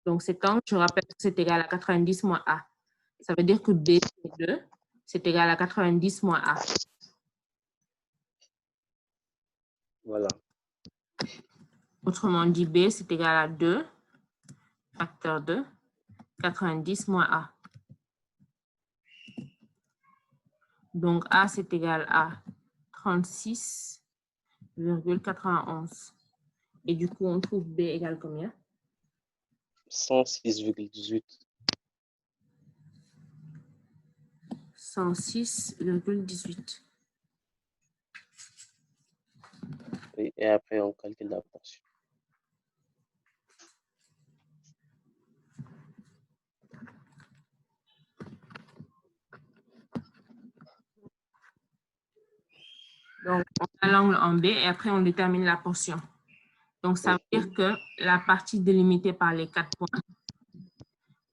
Donc, cet angle, je rappelle que c'est égal à 90 moins A. Ça veut dire que B sur 2, c'est égal à 90 moins A. Voilà. Autrement dit, B, c'est égal à 2, facteur 2, 90 moins A. Donc, A, c'est égal à 36,91. Et du coup, on trouve B égale combien? 106,18. 106,18. Et après, on calcule la portion. Donc, on a l'angle en B et après, on détermine la portion. Donc, ça veut dire que la partie délimitée par les 4 points,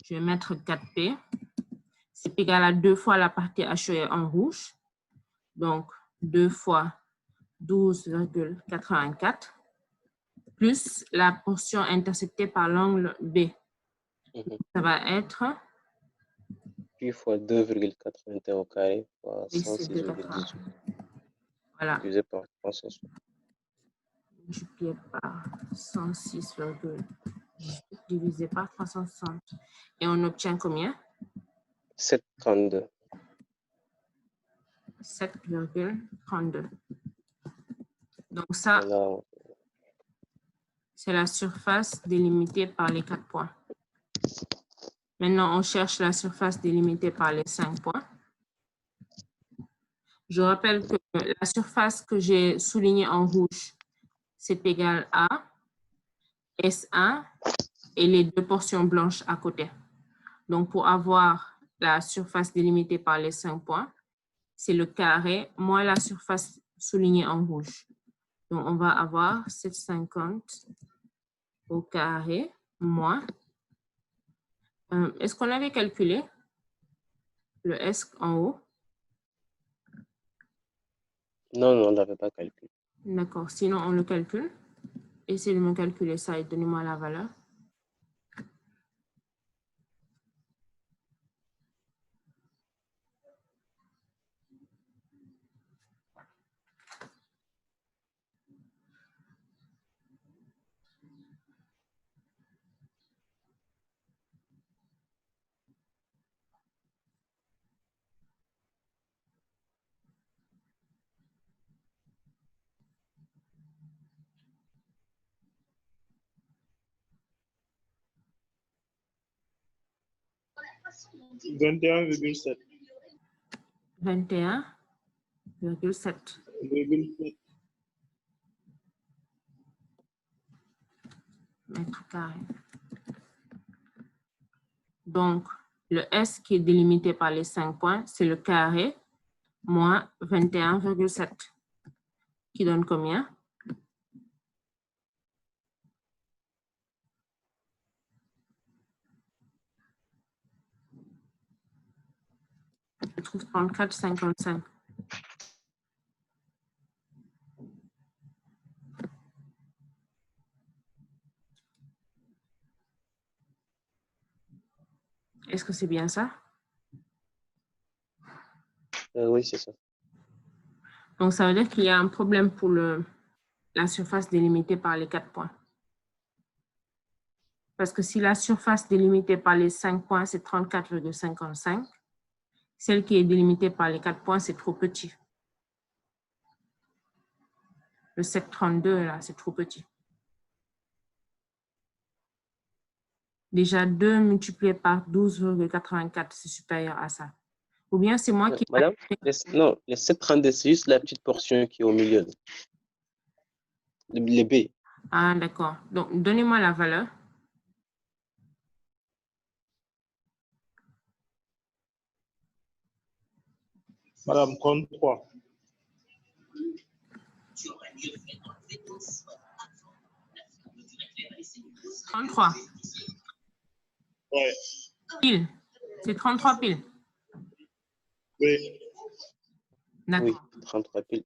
je vais mettre 4P, c'est égal à 2 fois la partie hachée en rouge. Donc, 2 fois 12,84 plus la portion interceptée par l'angle B. Ça va être 8 fois 2,81 au carré fois 106,18. Voilà. Divisé par 360. Multiplié par 106,18 divisé par 360. Et on obtient combien? 7,32. 7,32. Donc ça, Voilà. c'est la surface délimitée par les 4 points. Maintenant, on cherche la surface délimitée par les 5 points. Je rappelle que la surface que j'ai soulignée en rouge, c'est égal à S1 et les 2 portions blanches à côté. Donc, pour avoir la surface délimitée par les 5 points, c'est le carré moins la surface soulignée en rouge. Donc, on va avoir 750 au carré moins. Est-ce qu'on avait calculé le S en haut? Non, on ne l'avait pas calculé. D'accord. Sinon, on le calcule. Essayez de me calculer ça et donnez-moi la valeur. « 21,7. 21,7. Mètres carrés. Donc, le S qui est délimité par les 5 points, c'est le carré moins 21,7. Qui donne combien? Je trouve 34,55. Est-ce que c'est bien ça? Oui, c'est ça. Donc, ça veut dire qu'il y a un problème pour la surface délimitée par les 4 points. Parce que si la surface délimitée par les 5 points, c'est 34,55, celle qui est délimitée par les 4 points, c'est trop petit. Le 7,32, là, c'est trop petit. Déjà, 2 multiplié par 12,84, c'est supérieur à ça. Ou bien c'est moi qui... Madame, non, les 7,32, c'est juste la petite portion qui est au milieu. Les B. Ah, d'accord. Donc, donnez-moi la valeur. Madame, 33. 33. Ouais. Piles. C'est 33 piles. Oui. D'accord. Oui, 33 piles.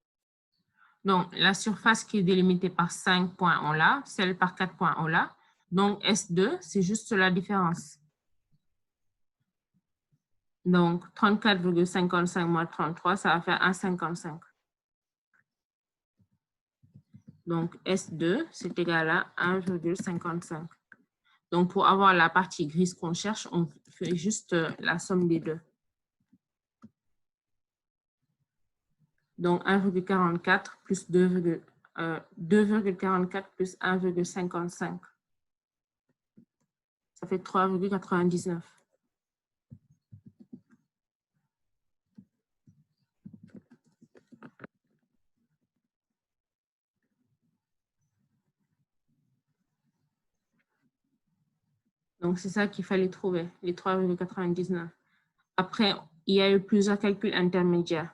Donc, la surface qui est délimitée par 5 points, on l'a. Celle par 4 points, on l'a. Donc, S2, c'est juste la différence. Donc, 34,55 moins 33, ça va faire 1,55. Donc, S2, c'est égal à 1,55. Donc, pour avoir la partie grise qu'on cherche, on fait juste la somme des deux. Donc, 1,44 plus 2,44 plus 1,55. Ça fait 3,99. Donc, c'est ça qu'il fallait trouver, les 3,99. Après, il y a eu plusieurs calculs intermédiaires.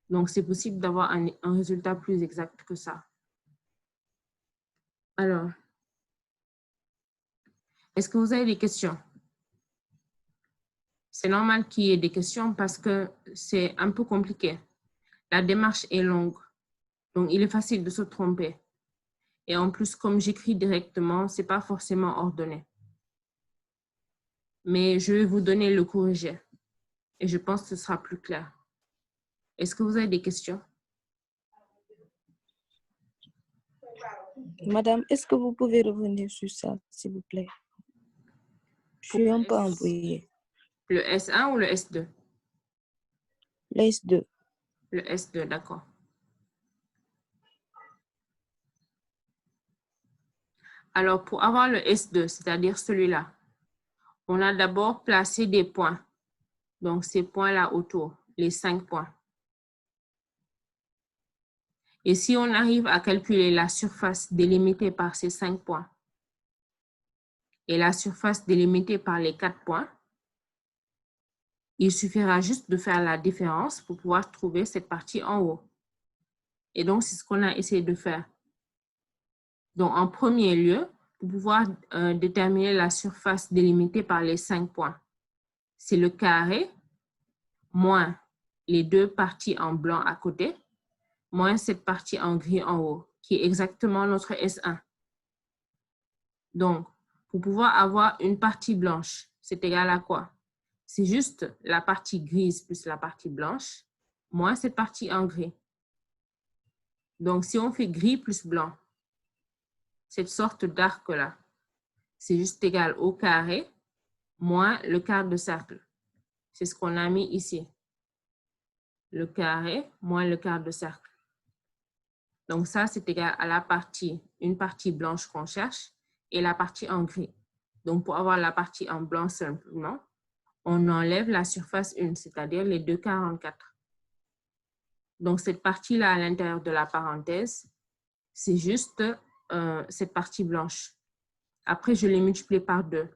Donc, c'est possible d'avoir un résultat plus exact que ça. Alors, est-ce que vous avez des questions? C'est normal qu'il y ait des questions parce que c'est un peu compliqué. La démarche est longue, donc il est facile de se tromper. Et en plus, comme j'écris directement, ce n'est pas forcément ordonné. Mais je vais vous donner le corrigé et je pense que ce sera plus clair. Est-ce que vous avez des questions? Madame, est-ce que vous pouvez revenir sur ça, s'il vous plaît? Je suis un peu embrouillée. Le S1 ou le S2? Le S2. Le S2, d'accord. Alors, pour avoir le S2, c'est-à-dire celui-là, on a d'abord placé des points. Donc, ces points-là autour, les 5 points. Et si on arrive à calculer la surface délimitée par ces 5 points et la surface délimitée par les 4 points, il suffira juste de faire la différence pour pouvoir trouver cette partie en haut. Et donc, c'est ce qu'on a essayé de faire. Donc, en premier lieu, pour pouvoir déterminer la surface délimitée par les 5 points, c'est le carré moins les deux parties en blanc à côté, moins cette partie en gris en haut, qui est exactement notre S1. Donc, pour pouvoir avoir une partie blanche, c'est égal à quoi? C'est juste la partie grise plus la partie blanche, moins cette partie en gris. Donc, si on fait gris plus blanc, cette sorte d'arc-là, c'est juste égal au carré moins le quart de cercle. C'est ce qu'on a mis ici. Le carré moins le quart de cercle. Donc, ça, c'est égal à la partie, une partie blanche qu'on cherche et la partie en gris. Donc, pour avoir la partie en blanc simplement, on enlève la surface 1, c'est-à-dire les 2,44. Donc, cette partie-là à l'intérieur de la parenthèse, c'est juste cette partie blanche. Après, je l'ai multiplié par 2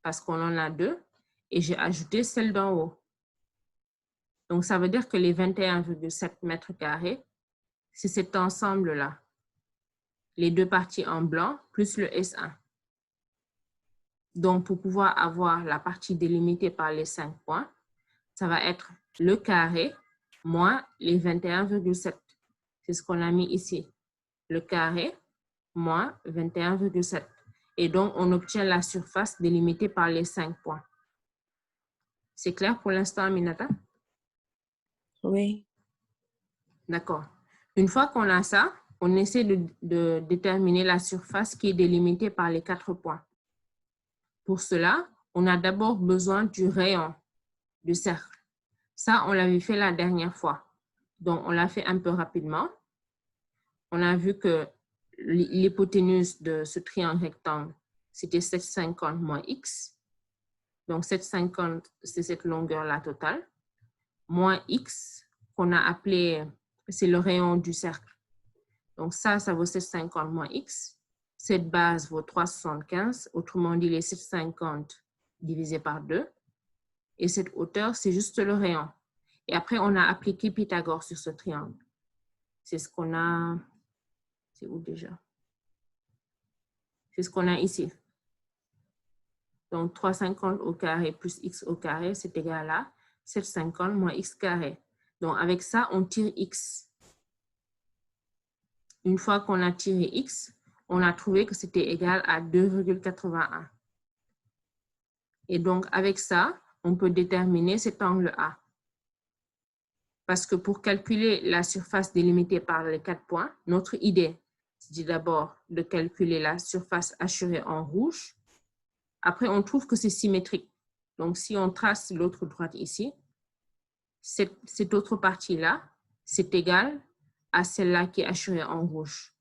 parce qu'on en a 2 et j'ai ajouté celle d'en haut. Donc, ça veut dire que les 21,7 mètres carrés, c'est cet ensemble-là. Les deux parties en blanc plus le S1. Donc, pour pouvoir avoir la partie délimitée par les 5 points, ça va être le carré moins les 21,7. C'est ce qu'on a mis ici. Le carré moins 21,7. Et donc, on obtient la surface délimitée par les 5 points. C'est clair pour l'instant, Aminata? Oui. D'accord. Une fois qu'on a ça, on essaie de déterminer la surface qui est délimitée par les 4 points. Pour cela, on a d'abord besoin du rayon du cercle. Ça, on l'avait fait la dernière fois. Donc, on l'a fait un peu rapidement. On a vu que l'hypoténuse de ce triangle rectangle, c'était 750 moins x. Donc, 750, c'est cette longueur-là totale. Moins x, qu'on a appelé, c'est le rayon du cercle. Donc, ça vaut 750 moins x. Cette base vaut 375. Autrement dit, les 750 divisé par 2. Et cette hauteur, c'est juste le rayon. Et après, on a appliqué Pythagore sur ce triangle. C'est ce qu'on a... C'est où déjà? C'est ce qu'on a ici. Donc, 350 au carré plus x au carré, c'est égal à 750 moins x carré. Donc, avec ça, on tire x. Une fois qu'on a tiré x, on a trouvé que c'était égal à 2,81. Et donc, avec ça, on peut déterminer cet angle A. Parce que pour calculer la surface délimitée par les 4 points, notre idée, c'est d'abord de calculer la surface hachurée en rouge. Après, on trouve que c'est symétrique. Donc, si on trace l'autre droite ici, cette autre partie-là, c'est égal à celle-là qui est hachurée en rouge.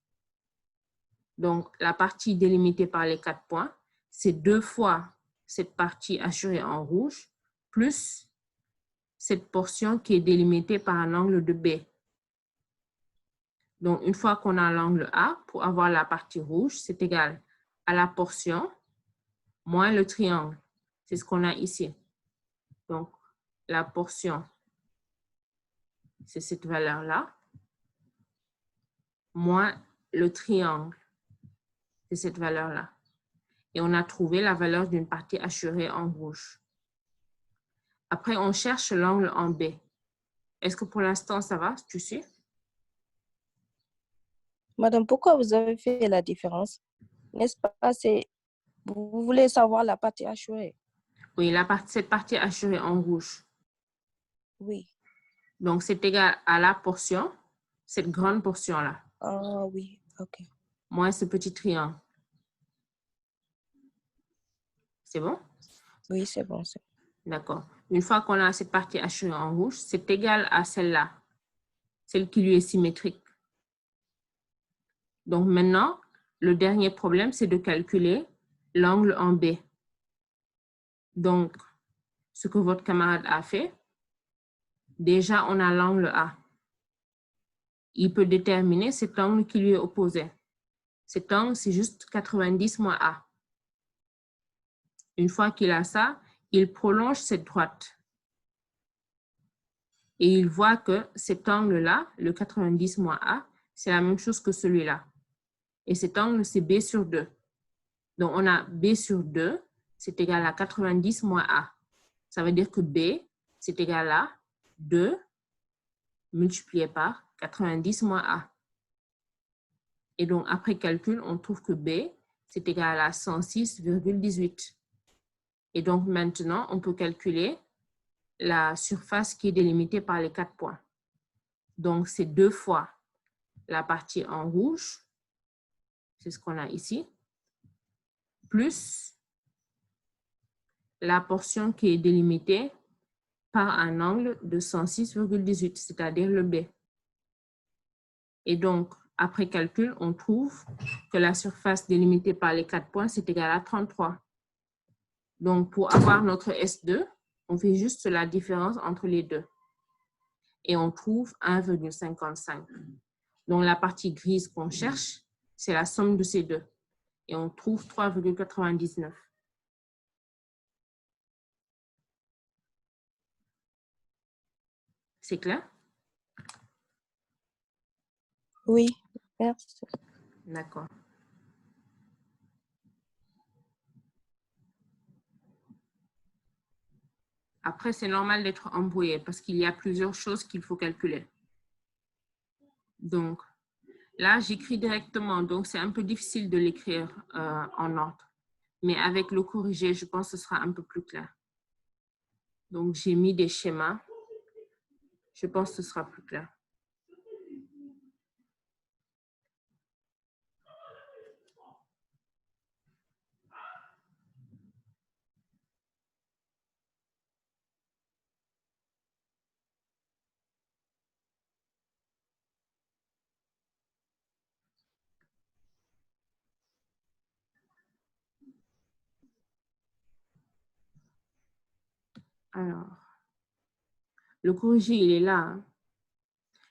Donc, la partie délimitée par les 4 points, c'est 2 fois cette partie hachurée en rouge, plus cette portion qui est délimitée par un angle de B. Donc, une fois qu'on a l'angle A, pour avoir la partie rouge, c'est égal à la portion moins le triangle. C'est ce qu'on a ici. Donc, la portion, c'est cette valeur-là, moins le triangle, c'est cette valeur-là. Et on a trouvé la valeur d'une partie hachurée en rouge. Après, on cherche l'angle en B. Est-ce que pour l'instant, ça va? Tu sais? Madame, pourquoi vous avez fait la différence? N'est-ce pas? Vous voulez savoir la partie hachurée? Oui, cette partie hachurée en rouge. Oui. Donc, c'est égal à la portion, cette grande portion-là. Ah oui, ok. Moins ce petit triangle. C'est bon? Oui, c'est bon. D'accord. Une fois qu'on a cette partie hachurée en rouge, c'est égal à celle-là, celle qui lui est symétrique. Donc maintenant, le dernier problème, c'est de calculer l'angle en B. Donc, ce que votre camarade a fait, déjà, on a l'angle A. Il peut déterminer cet angle qui lui est opposé. Cet angle, c'est juste 90 moins A. Une fois qu'il a ça, il prolonge cette droite. Et il voit que cet angle-là, le 90 moins A, c'est la même chose que celui-là. Et cet angle, c'est B sur 2. Donc, on a B sur 2, c'est égal à 90 moins A. Ça veut dire que B, c'est égal à 2 multiplié par 90 moins A. Et donc, après calcul, on trouve que B, c'est égal à 106,18. Et donc, maintenant, on peut calculer la surface qui est délimitée par les 4 points. Donc, c'est 2 fois la partie en rouge, c'est ce qu'on a ici, plus la portion qui est délimitée par un angle de 106,18, c'est-à-dire le B. Et donc, après calcul, on trouve que la surface délimitée par les 4 points, c'est égal à 33. Donc, pour avoir notre S2, on fait juste la différence entre les deux. Et on trouve 1,55. Donc, la partie grise qu'on cherche, c'est la somme de ces deux. Et on trouve 3,99. C'est clair? Oui, merci. D'accord. Après, c'est normal d'être embrouillé parce qu'il y a plusieurs choses qu'il faut calculer. Donc, là, j'écris directement. Donc, c'est un peu difficile de l'écrire en ordre. Mais avec le corrigé, je pense que ce sera un peu plus clair. Donc, j'ai mis des schémas. Je pense que ce sera plus clair. Alors, le corrigé, il est là. Hein.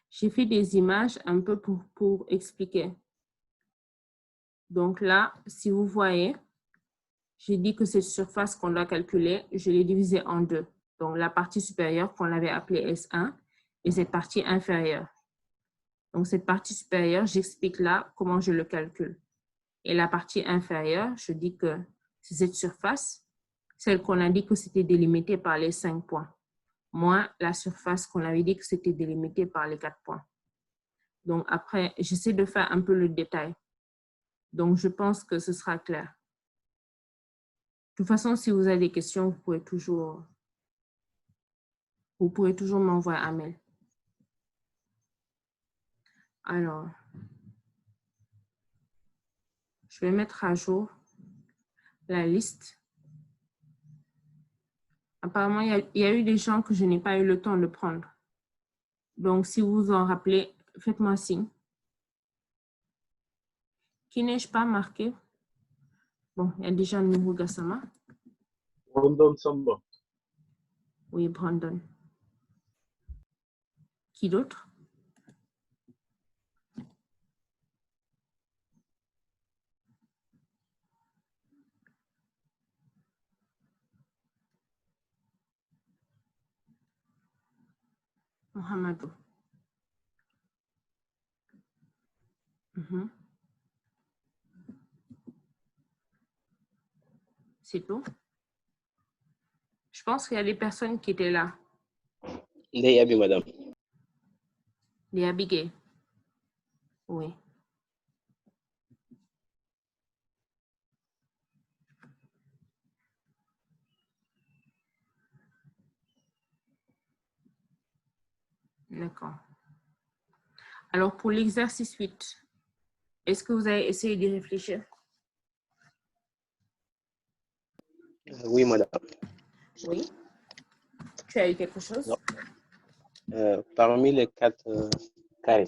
J'ai fait des images un peu pour expliquer. Donc là, si vous voyez, j'ai dit que cette surface qu'on doit calculer, je l'ai divisée en deux. Donc la partie supérieure qu'on avait appelée S1 et cette partie inférieure. Donc cette partie supérieure, j'explique là comment je le calcule. Et la partie inférieure, je dis que c'est cette surface Celle qu'on a dit que c'était délimité par les 5 points. Moins la surface qu'on avait dit que c'était délimité par les 4 points. Donc après, j'essaie de faire un peu le détail. Donc je pense que ce sera clair. De toute façon, si vous avez des questions, vous pouvez toujours m'envoyer un mail. Alors, je vais mettre à jour la liste. Apparemment, il y a eu des gens que je n'ai pas eu le temps de prendre. Donc, si vous vous en rappelez, faites-moi signe. Qui n'ai-je pas marqué? Bon, il y a déjà Nourou Gassama. Brandon Samba. Oui, Brandon. Qui d'autre? Mohamedou. C'est tout. Je pense qu'il y a des personnes qui étaient là. Ndeye madame. Les Abigail. Oui. D'accord. Alors, pour l'exercice 8, est-ce que vous avez essayé d'y réfléchir? Oui, madame. Oui. Tu as eu quelque chose? Parmi les 4 carrés,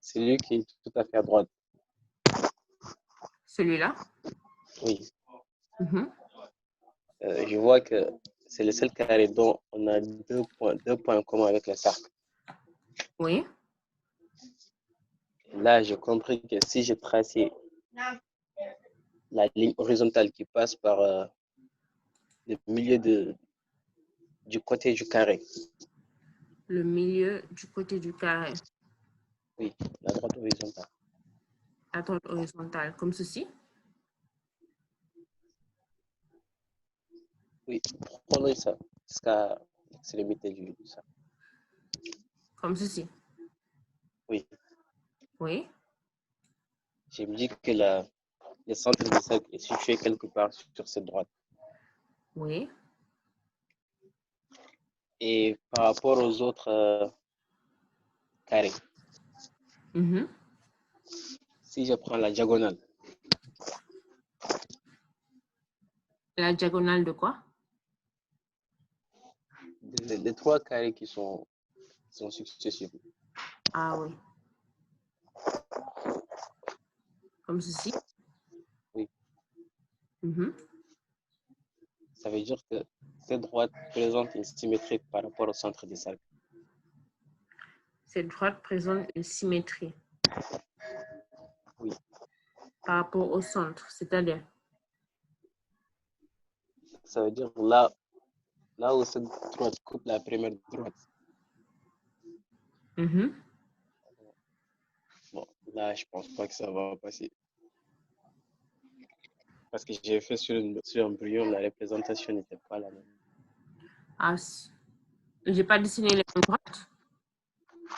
c'est lui qui est tout à fait à droite. Celui-là? Oui. Je vois que c'est le seul carré dont on a deux points communs avec le cercle. Oui. Là, j'ai compris que si je traçais la ligne horizontale qui passe par le milieu du côté du carré. Le milieu du côté du carré. Oui, la droite horizontale. La droite horizontale, comme ceci? Oui, prenons ça jusqu'à l'extrémité du cercle. Comme ceci? Oui. Oui. Je me dis que le centre du cercle est situé quelque part sur cette droite. Oui. Et par rapport aux autres carrés, si je prends la diagonale. La diagonale de quoi? Les 3 carrés qui sont successifs. Ah oui. Comme ceci? Oui. Ça veut dire que cette droite présente une symétrie par rapport au centre du cercle. Cette droite présente une symétrie. Oui. Par rapport au centre, c'est-à-dire? Ça veut dire là où cette droite coupe la première droite. Bon, là, je pense pas que ça va passer. Parce que j'ai fait sur un brouillon, la représentation n'était pas la même. Ah, j'ai pas dessiné les mêmes droites?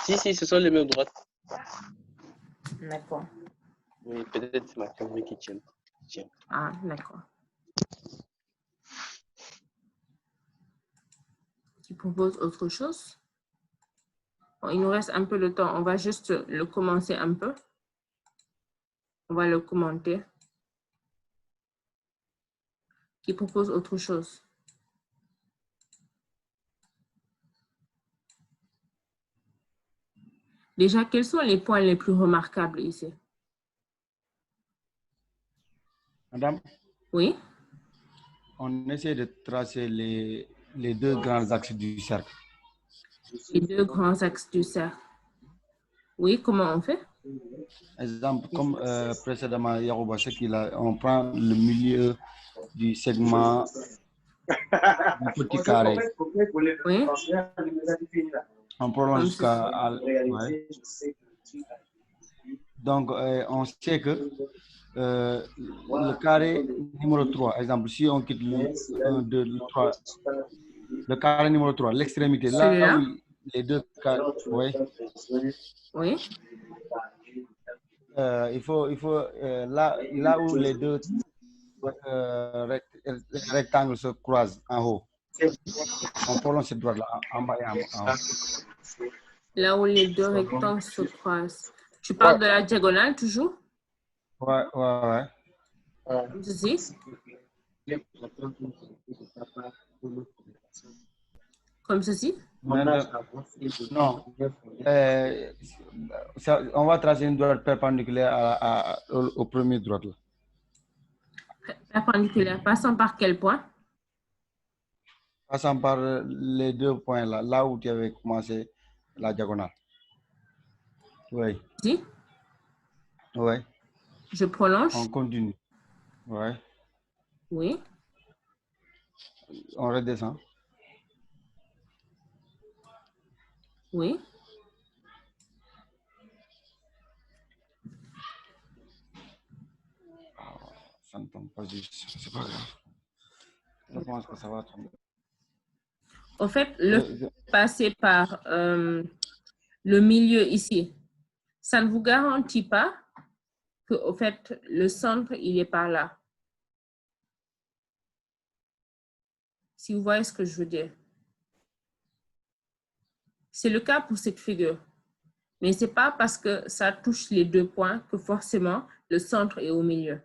Si, ce sont les mêmes droites. D'accord. Oui, peut-être c'est ma caméra qui tient. Ah, d'accord. Qui propose autre chose? Bon, il nous reste un peu de temps. On va juste le commencer un peu. On va le commenter. Qui propose autre chose? Déjà, quels sont les points les plus remarquables ici? Madame? Oui? On essaie de tracer les 2 grands axes du cercle. Les 2 grands axes du cercle. Oui, comment on fait? Exemple, comme précédemment, Yarouba, on prend le milieu du segment du petit carré. Oui. On prolonge jusqu'à... Ouais. Donc, on sait que le carré numéro 3, exemple, si on quitte le 1, 2, le 3, le carré numéro 3, l'extrémité, là où les deux carrés, oui. Oui. Il faut là où les deux rectangles se croisent en haut. On prolonge cette droite-là en bas et en haut. Là où les deux rectangles se croisent. Tu parles de la diagonale toujours? Ouais. Comme ceci? Comme ceci? Non. On va tracer une droite perpendiculaire au premier droite. Là. Perpendiculaire. Passant par quel point? Passant par les deux points là où tu avais commencé la diagonale. Oui. Ici? Oui. Je prolonge? On continue. Oui. Oui. On redescend. Oui. Ça ne tombe pas juste. C'est pas grave. Je pense que ça va tomber. En fait, passer par le milieu ici, ça ne vous garantit pas que, au fait, le centre, il est par là. Si vous voyez ce que je veux dire. C'est le cas pour cette figure. Mais ce n'est pas parce que ça touche les deux points que forcément le centre est au milieu.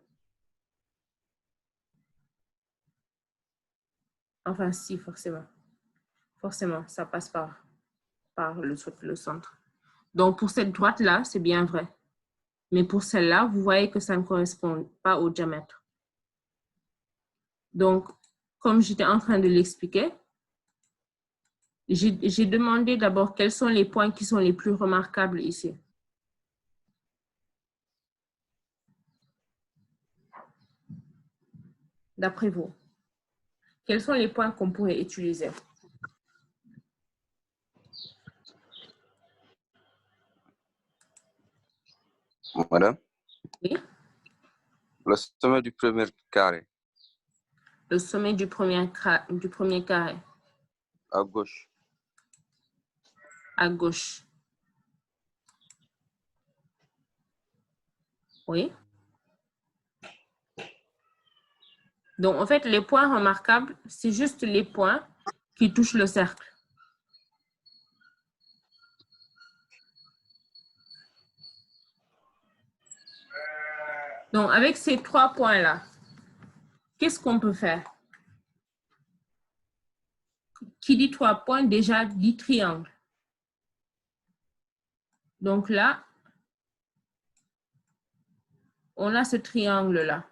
Enfin, si, forcément. Forcément, ça passe par le centre. Donc, pour cette droite-là, c'est bien vrai. Mais pour celle-là, vous voyez que ça ne correspond pas au diamètre. Donc, comme j'étais en train de l'expliquer, j'ai demandé d'abord quels sont les points qui sont les plus remarquables ici. D'après vous, quels sont les points qu'on pourrait utiliser? Madame? Oui. Le sommet du premier carré. Le sommet du premier carré. À gauche. À gauche. Oui. Donc, en fait, les points remarquables, c'est juste les points qui touchent le cercle. Donc, avec ces trois points-là, qu'est-ce qu'on peut faire? Qui dit trois points, déjà dit triangle. Donc là, on a ce triangle-là.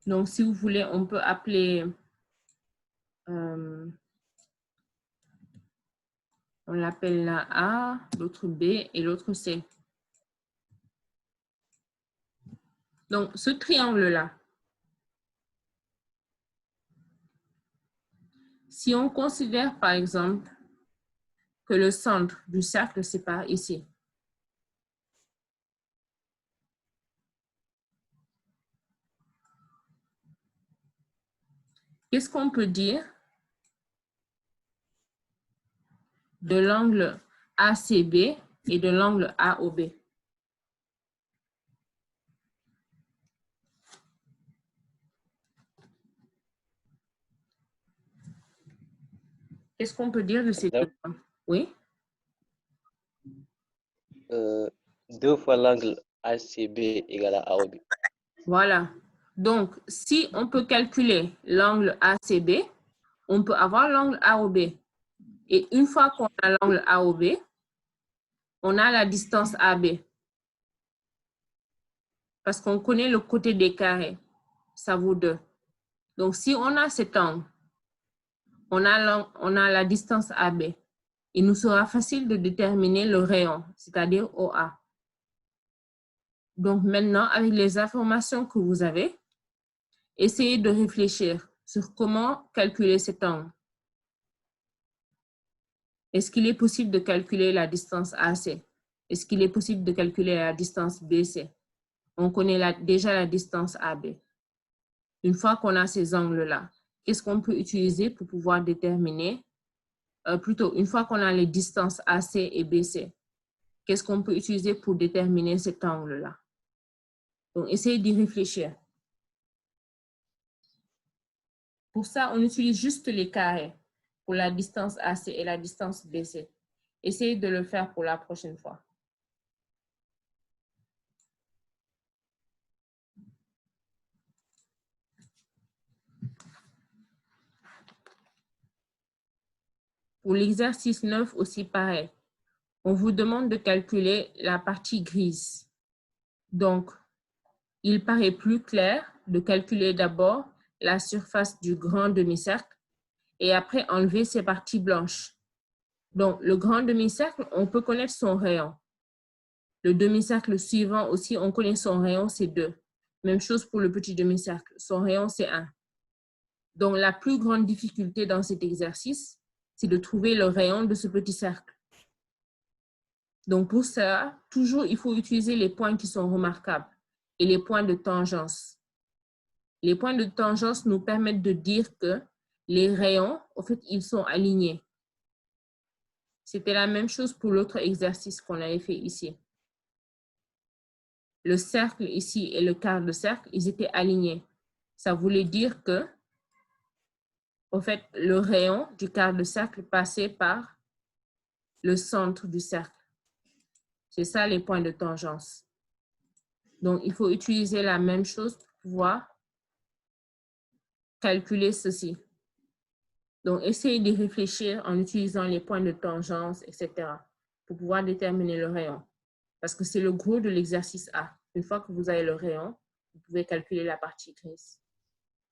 Donc, si vous voulez, on peut appeler, on l'appelle la A, l'autre B et l'autre C. Donc, ce triangle-là, si on considère, par exemple, que le centre du cercle c'est par ici. Qu'est-ce qu'on peut dire de l'angle ACB et de l'angle AOB? Qu'est-ce qu'on peut dire de ces deux points? Oui? 2 fois l'angle ACB égale à AOB. Voilà. Donc, si on peut calculer l'angle ACB, on peut avoir l'angle AOB. Et une fois qu'on a l'angle AOB, on a la distance AB. Parce qu'on connaît le côté des carrés. Ça vaut 2. Donc, si on a cet angle, on a la distance AB. Il nous sera facile de déterminer le rayon, c'est-à-dire OA. Donc, maintenant, avec les informations que vous avez, essayez de réfléchir sur comment calculer cet angle. Est-ce qu'il est possible de calculer la distance AC? est-ce qu'il est possible de calculer la distance BC? On connaît déjà la distance AB. Une fois qu'on a ces angles-là, qu'est-ce qu'on peut utiliser pour pouvoir déterminer, plutôt, une fois qu'on a les distances AC et BC, qu'est-ce qu'on peut utiliser pour déterminer cet angle-là? Donc, essayez d'y réfléchir. Pour ça, on utilise juste les carrés pour la distance AC et la distance BC. Essayez de le faire pour la prochaine fois. Pour l'exercice 9 aussi pareil. On vous demande de calculer la partie grise. Donc, il paraît plus clair de calculer d'abord la surface du grand demi-cercle et après enlever ces parties blanches. Donc, le grand demi-cercle, on peut connaître son rayon. Le demi-cercle suivant aussi, on connaît son rayon, c'est 2. Même chose pour le petit demi-cercle. Son rayon, c'est 1. Donc, la plus grande difficulté dans cet exercice, c'est de trouver le rayon de ce petit cercle. Donc, pour ça, toujours, il faut utiliser les points qui sont remarquables et les points de tangence. Les points de tangence nous permettent de dire que les rayons, en fait, ils sont alignés. C'était la même chose pour l'autre exercice qu'on avait fait ici. Le cercle ici et le quart de cercle, ils étaient alignés. Ça voulait dire que, en fait, le rayon du quart de cercle passait par le centre du cercle. C'est ça les points de tangence. Donc, il faut utiliser la même chose pour pouvoir calculer ceci. Donc, essayez de réfléchir en utilisant les points de tangence, etc. pour pouvoir déterminer le rayon. Parce que c'est le gros de l'exercice A. Une fois que vous avez le rayon, vous pouvez calculer la partie grise.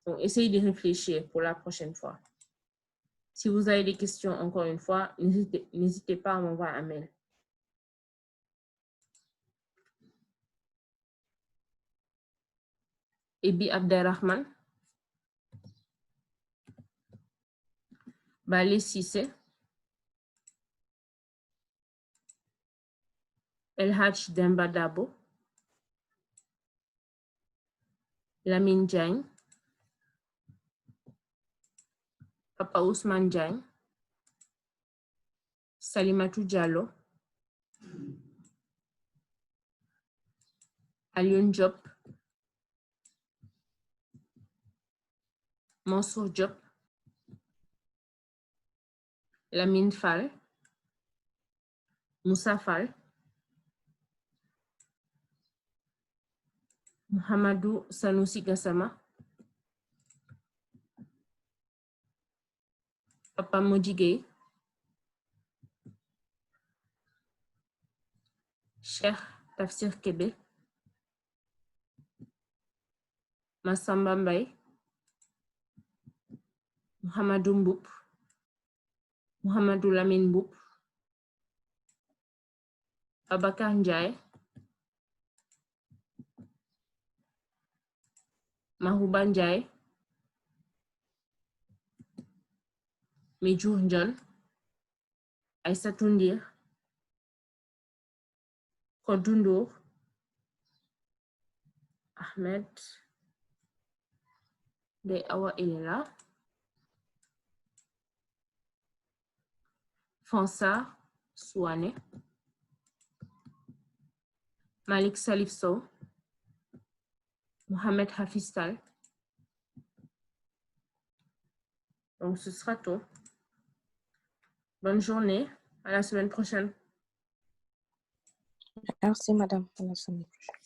Donc, essayez de réfléchir pour la prochaine fois. Si vous avez des questions, encore une fois, n'hésitez pas à m'envoyer un mail. Ebi Abderrahman, Bale Sissé, El Hadj Demba Dabo, Lamine Diagne, Papa Ousmane Diagne, Salimatou Diallo, Alioune Diop, Mansour Diop, Lamine Fall, Moussa Fall, Mohamedou Sanoussi Gassama, Papa Modi Gueye, Cheikh Tafsir Kebe, Massamba Mbaye, Mohamedou Mboup, Mohamedou Lamine Mboup, Abakar Ndiaye, Mahouba Ndiaye, Medjour Ndione, Aïssatou Ndir, Kodou Ndour, Ahmed, Ndeye Awa, il est là. Fansa Souane, Malik Salif Sow, Mohamed Hafiz Tal. Donc, ce sera tout. Bonne journée. À la semaine prochaine. Merci, madame. À la semaine prochaine.